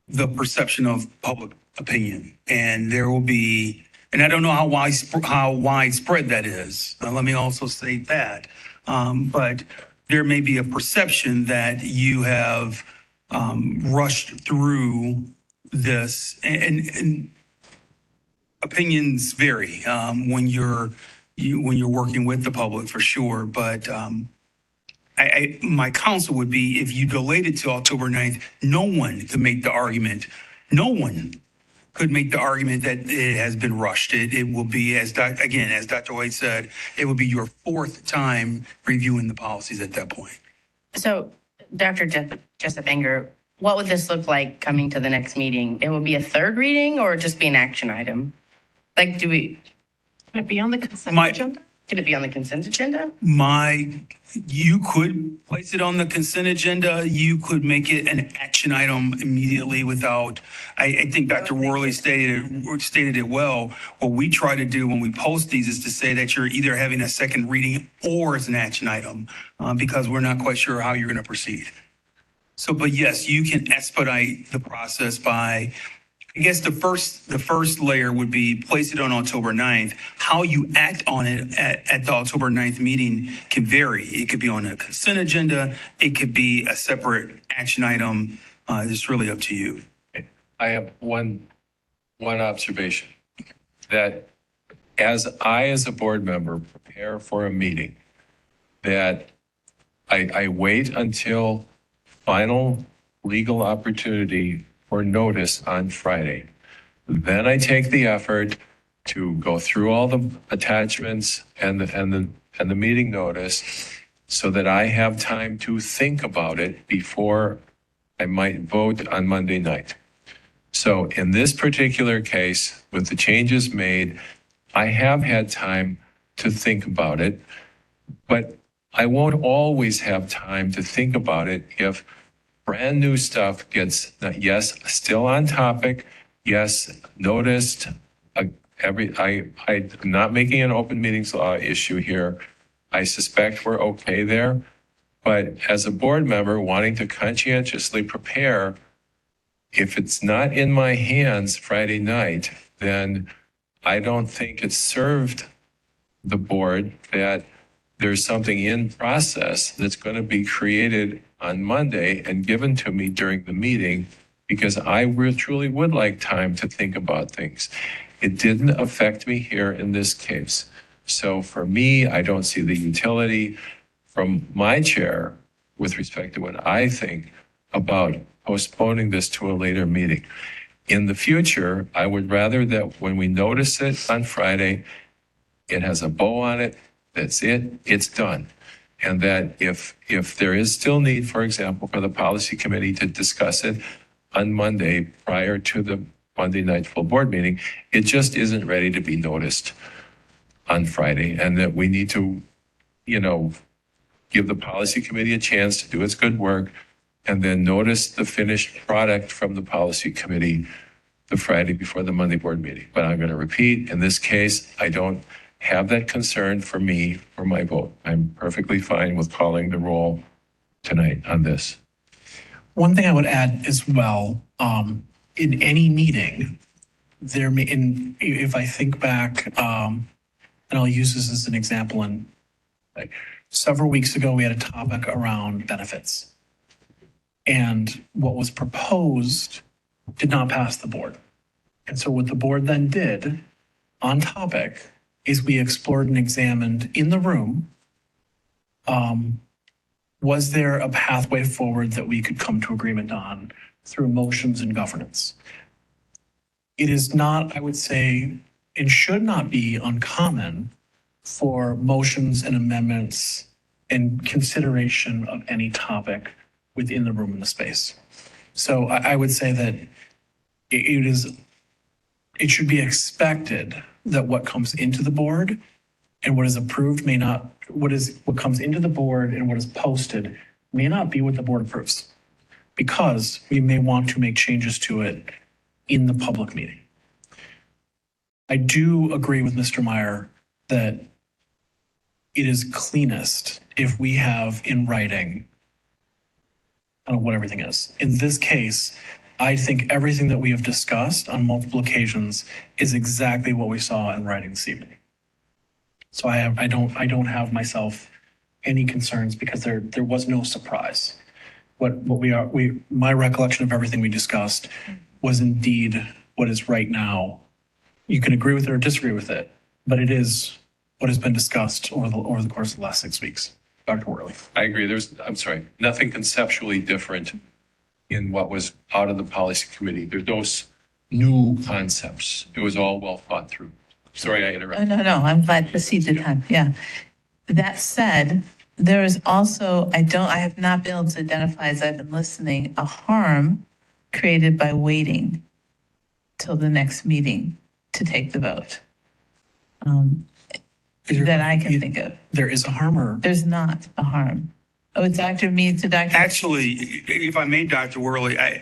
the perception of public opinion. And there will be, and I don't know how widespread that is. Let me also say that. But there may be a perception that you have rushed through this, and opinions vary when you're working with the public, for sure. But my counsel would be, if you delayed it to October 9th, no one could make the argument. No one could make the argument that it has been rushed. It will be, as Dr. White said, it will be your fourth time reviewing the policies at that point. So, Dr. Jessup Enger, what would this look like coming to the next meeting? It would be a third reading or just be an action item? Like, Could it be on the consent agenda? Could it be on the consent agenda? You could place it on the consent agenda. You could make it an action item immediately without, I think Dr. Worley stated it well. What we try to do when we post these is to say that you're either having a second reading or it's an action item, because we're not quite sure how you're going to proceed. So, but yes, you can expedite the process by, I guess the first layer would be place it on October 9th. How you act on it at the October 9th meeting can vary. It could be on a consent agenda. It could be a separate action item. It's really up to you. I have one observation, that as a board member, prepare for a meeting, that I wait until final legal opportunity for notice on Friday. Then I take the effort to go through all the attachments and the meeting notice so that I have time to think about it before I might vote on Monday night. So in this particular case, with the changes made, I have had time to think about it, but I won't always have time to think about it if brand new stuff gets, yes, still on topic, yes, noticed. I'm not making an open meetings law issue here. I suspect we're okay there. But as a board member wanting to conscientiously prepare, if it's not in my hands Friday night, then I don't think it served the board that there's something in process that's going to be created on Monday and given to me during the meeting, because I truly would like time to think about things. It didn't affect me here in this case. So for me, I don't see the utility from my chair with respect to what I think about postponing this to a later meeting. In the future, I would rather that when we notice it on Friday, it has a bow on it, that's it, it's done. And that if there is still need, for example, for the policy committee to discuss it on Monday prior to the Monday night full board meeting, it just isn't ready to be noticed on Friday, and that we need to, give the policy committee a chance to do its good work and then notice the finished product from the policy committee the Friday before the Monday board meeting. But I'm going to repeat, in this case, I don't have that concern for me for my vote. I'm perfectly fine with calling the roll tonight on this. One thing I would add as well, in any meeting, if I think back, and I'll use this as an example, several weeks ago, we had a topic around benefits. And what was proposed did not pass the board. And so what the board then did on topic is we explored and examined in the room, was there a pathway forward that we could come to agreement on through motions and governance? It is not, I would say, it should not be uncommon for motions and amendments and consideration of any topic within the room and the space. So I would say that it should be expected that what comes into the board and what is approved what comes into the board and what is posted may not be what the board approves, because we may want to make changes to it in the public meeting. I do agree with Mr. Meyer that it is cleanest if we have in writing what everything is. In this case, I think everything that we have discussed on multiple occasions is exactly what we saw in writing this evening. So I don't have myself any concerns, because there was no surprise. My recollection of everything we discussed was indeed what is right now. You can agree with it or disagree with it, but it is what has been discussed over the course of the last 6 weeks. Dr. Worley. I agree. Nothing conceptually different in what was out of the policy committee. There's those new concepts. It was all well thought through. Sorry, I interrupted. No, I'm glad to see the time. Yeah. That said, there is also, I have not been able to identify, as I've been listening, a harm created by waiting till the next meeting to take the vote. That I can think of. There is a harm, or? There's not a harm. Oh, it's Dr. Mead to Dr. Actually, if I may, Dr. Worley, I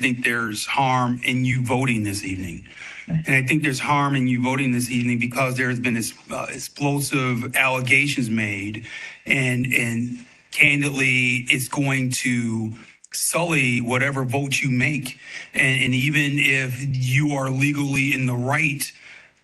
think there's harm in you voting this evening. And I think there's harm in you voting this evening because there has been explosive allegations made, and candidly, it's going to sully whatever vote you make. And even if you are legally in the right,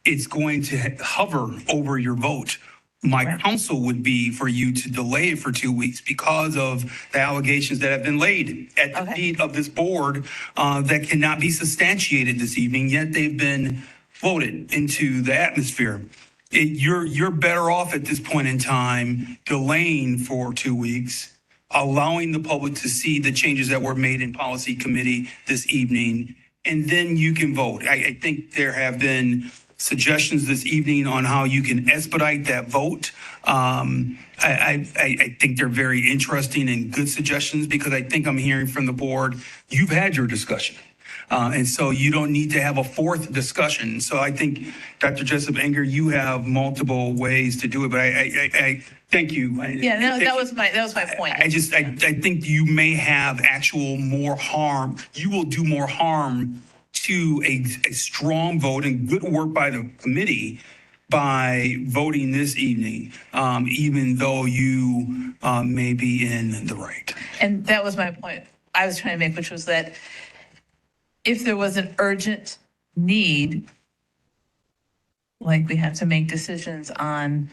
it's going to hover over your vote. My counsel would be for you to delay it for 2 weeks because of the allegations that have been laid at the feet of this board that cannot be substantiated this evening, yet they've been voted into the atmosphere. You're better off at this point in time delaying for 2 weeks, allowing the public to see the changes that were made in policy committee this evening, and then you can vote. I think there have been suggestions this evening on how you can expedite that vote. I think they're very interesting and good suggestions because I think I'm hearing from the board, you've had your discussion. And so you don't need to have a fourth discussion. So I think, Dr. Jessup Enger, you have multiple ways to do it, but I thank you. Yeah, no, that was my point. I think you may have actual more harm. You will do more harm to a strong vote and good work by the committee by voting this evening, even though you may be in the right. And that was my point I was trying to make, which was that if there was an urgent need, like we have to make decisions on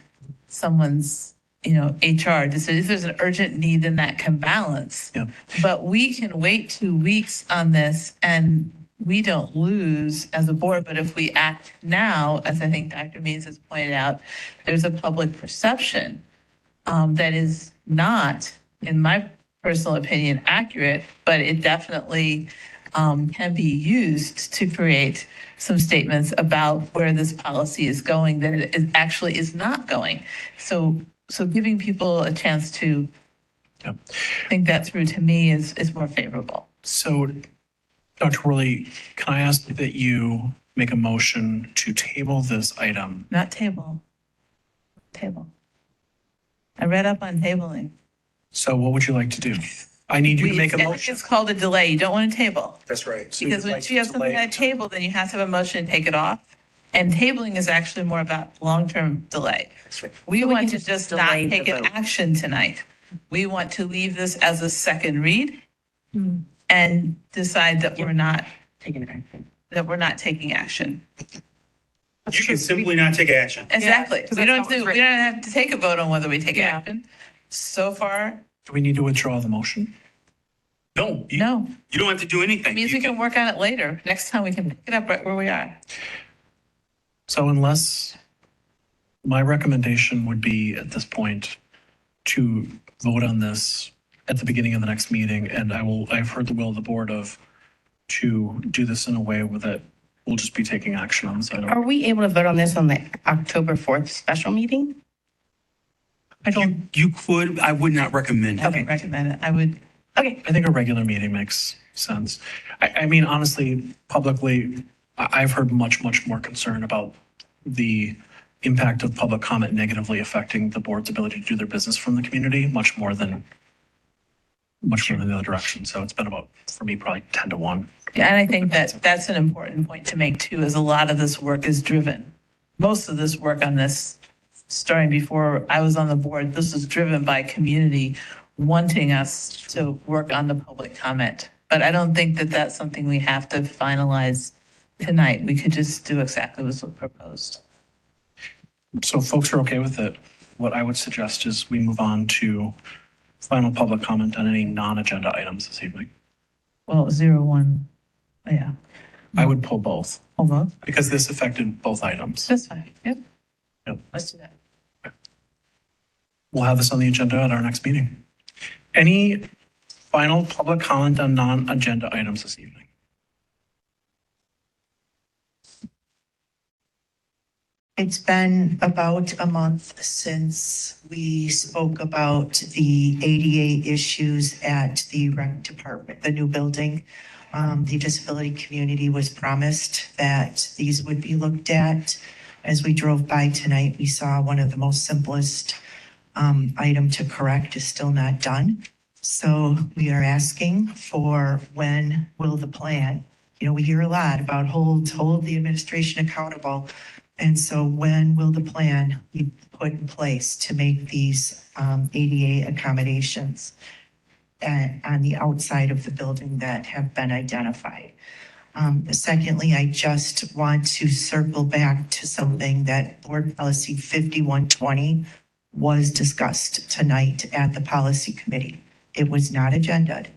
someone's, HR decision, if there's an urgent need, then that can balance. Yeah. But we can wait 2 weeks on this and we don't lose as a board. But if we act now, as I think Dr. Means has pointed out, there's a public perception that is not, in my personal opinion, accurate, but it definitely can be used to create some statements about where this policy is going that it actually is not going. So giving people a chance to think that through, to me, is more favorable. So, Dr. Worley, can I ask that you make a motion to table this item? Not table. Table. I read up on tabling. So what would you like to do? I need you to make a motion. It's called a delay. You don't want to table. That's right. Because when you have something on a table, then you have to have a motion to take it off. And tabling is actually more about long-term delay. We want to just not take an action tonight. We want to leave this as a second read and decide that we're not taking action. You can simply not take action. Exactly. We don't have to take a vote on whether we take action. So far, Do we need to withdraw the motion? No, you no. don't have to do anything. It means we can work on it later. Next time we can pick it up right where we are. So unless, my recommendation would be at this point to vote on this at the beginning of the next meeting. And I've heard the will of the board to do this in a way that we'll just be taking action on this item. Are we able to vote on this on the October 4th special meeting? You could, I would not recommend it. Okay, recommend it. I would. Okay. I think a regular meeting makes sense. I mean, honestly, publicly, I've heard much more concern about the impact of public comment negatively affecting the board's ability to do their business from the community, much more than the other direction. So it's been about, for me, probably 10-1. Yeah, and I think that's an important point to make too, is a lot of this work is driven. Most of this work on this, starting before I was on the board, this was driven by community wanting us to work on the public comment. But I don't think that that's something we have to finalize tonight. We could just do exactly what's proposed. So if folks are okay with it, what I would suggest is we move on to final public comment on any non-agenda items this evening. Well, 0-1. Yeah. I would pull both Hold on. because this affected both items. That's fine. Yep. Yep. Let's do that. We'll have this on the agenda at our next meeting. Any final public comment on non-agenda items this evening? It's been about a month since we spoke about the ADA issues at the rec department, the new building. The disability community was promised that these would be looked at. As we drove by tonight, we saw one of the most simplest item to correct is still not done. So we are asking for when will the plan, we hear a lot about hold the administration accountable. And so when will the plan be put in place to make these ADA accommodations on the outside of the building that have been identified? Secondly, I just want to circle back to something that Board Policy 5120 was discussed tonight at the Policy Committee. It was not agended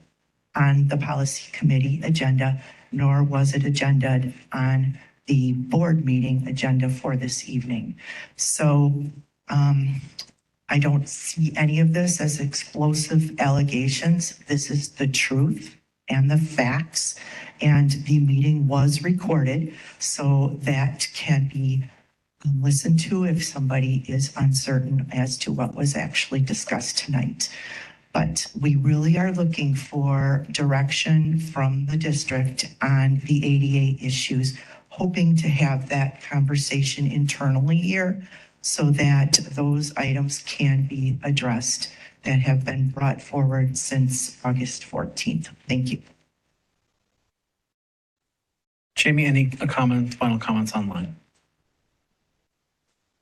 on the Policy Committee agenda, nor was it agended on the board meeting agenda for this evening. So I don't see any of this as explosive allegations. This is the truth and the facts. And the meeting was recorded, so that can be listened to if somebody is uncertain as to what was actually discussed tonight. But we really are looking for direction from the district on the ADA issues, hoping to have that conversation internally here so that those items can be addressed that have been brought forward since August 14th. Thank you. Jamie, any comments, final comments online?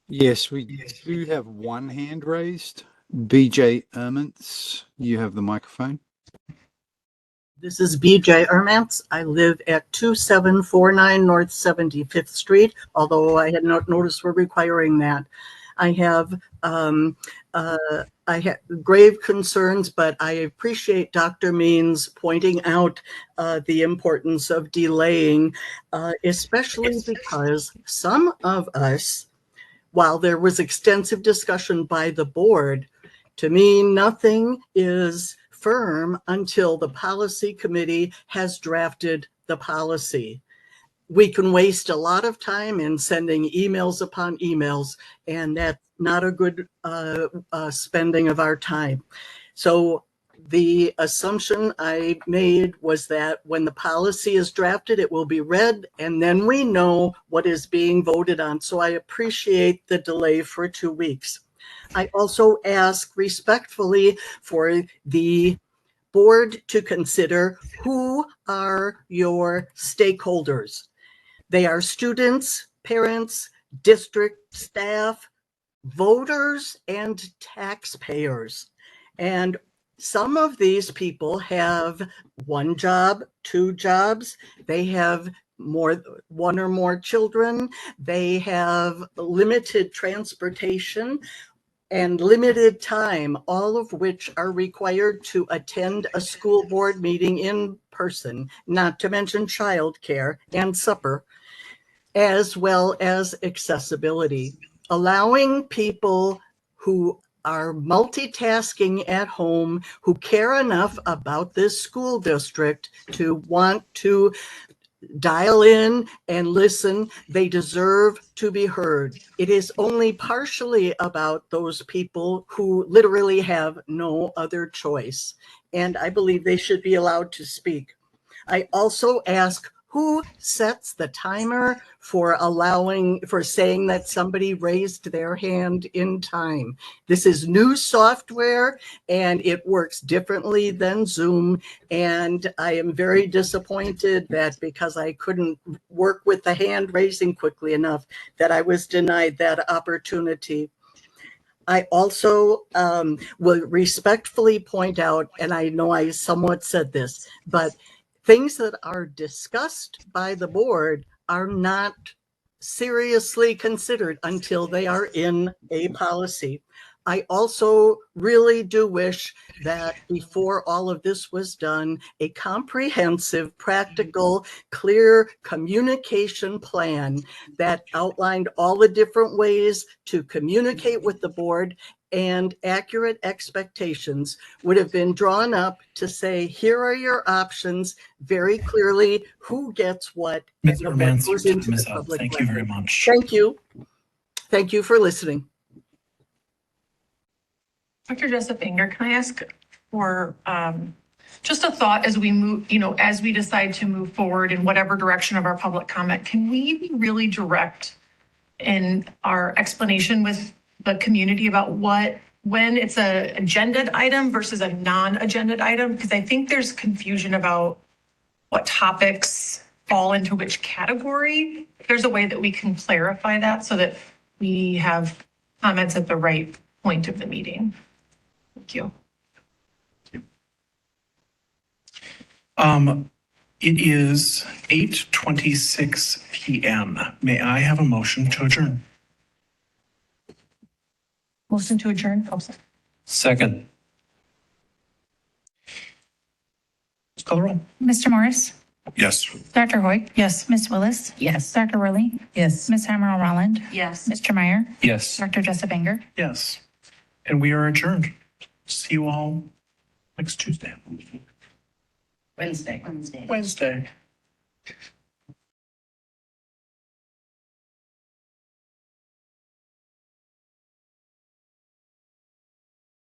Yes, we do have one hand raised. BJ Ermantz, you have the microphone. This is BJ Ermantz. I live at 2749 North 75th Street, although I had not noticed we're requiring that. I have grave concerns, but I appreciate Dr. Means pointing out the importance of delaying, especially because some of us, while there was extensive discussion by the board, to me, nothing is firm until the policy committee has drafted the policy. We can waste a lot of time in sending emails upon emails, and that's not a good spending of our time. So the assumption I made was that when the policy is drafted, it will be read, and then we know what is being voted on. So I appreciate the delay for 2 weeks. I also ask respectfully for the board to consider who are your stakeholders. They are students, parents, district staff, voters, and taxpayers. And some of these people have one job, 2 jobs. They have one or more children. They have limited transportation and limited time, all of which are required to attend a school board meeting in person, not to mention childcare and supper, as well as accessibility. Allowing people who are multitasking at home, who care enough about this school district to want to dial in and listen, they deserve to be heard. It is only partially about those people who literally have no other choice, and I believe they should be allowed to speak. I also ask, who sets the timer for saying that somebody raised their hand in time? This is new software and it works differently than Zoom. And I am very disappointed that because I couldn't work with the hand raising quickly enough, that I was denied that opportunity. I also will respectfully point out, and I know I somewhat said this, but things that are discussed by the board are not seriously considered until they are in a policy. I also really do wish that before all of this was done, a comprehensive, practical, clear communication plan that outlined all the different ways to communicate with the board and accurate expectations would have been drawn up to say, here are your options very clearly, who gets what. Ms. and Ermantz, what goes your into time is the up. public Thank you very record. much. Thank you. Thank you for listening. Dr. Jessup Inger, can I ask for just a thought as we move, as we decide to move forward in whatever direction of our public comment, can we be really direct in our explanation with the community about when it's a agended item versus a non-agended item? Because I think there's confusion about what topics fall into which category. If there's a way that we can clarify that so that we have comments at the right point of the meeting. Thank you. It is 8:26 p.m. May I have a motion to adjourn? Motion to adjourn. Oh, sorry. Second. Let's call the roll. Mr. Morris, Yes. Dr. Hoy, Yes. Ms. Willis, Yes. Dr. Worley, Yes. Ms. Hammerall Rowland, Yes. Mr. Meyer, Yes. Dr. Jessup Banger. Yes. And we are adjourned. See you all next Tuesday. Wednesday. Wednesday.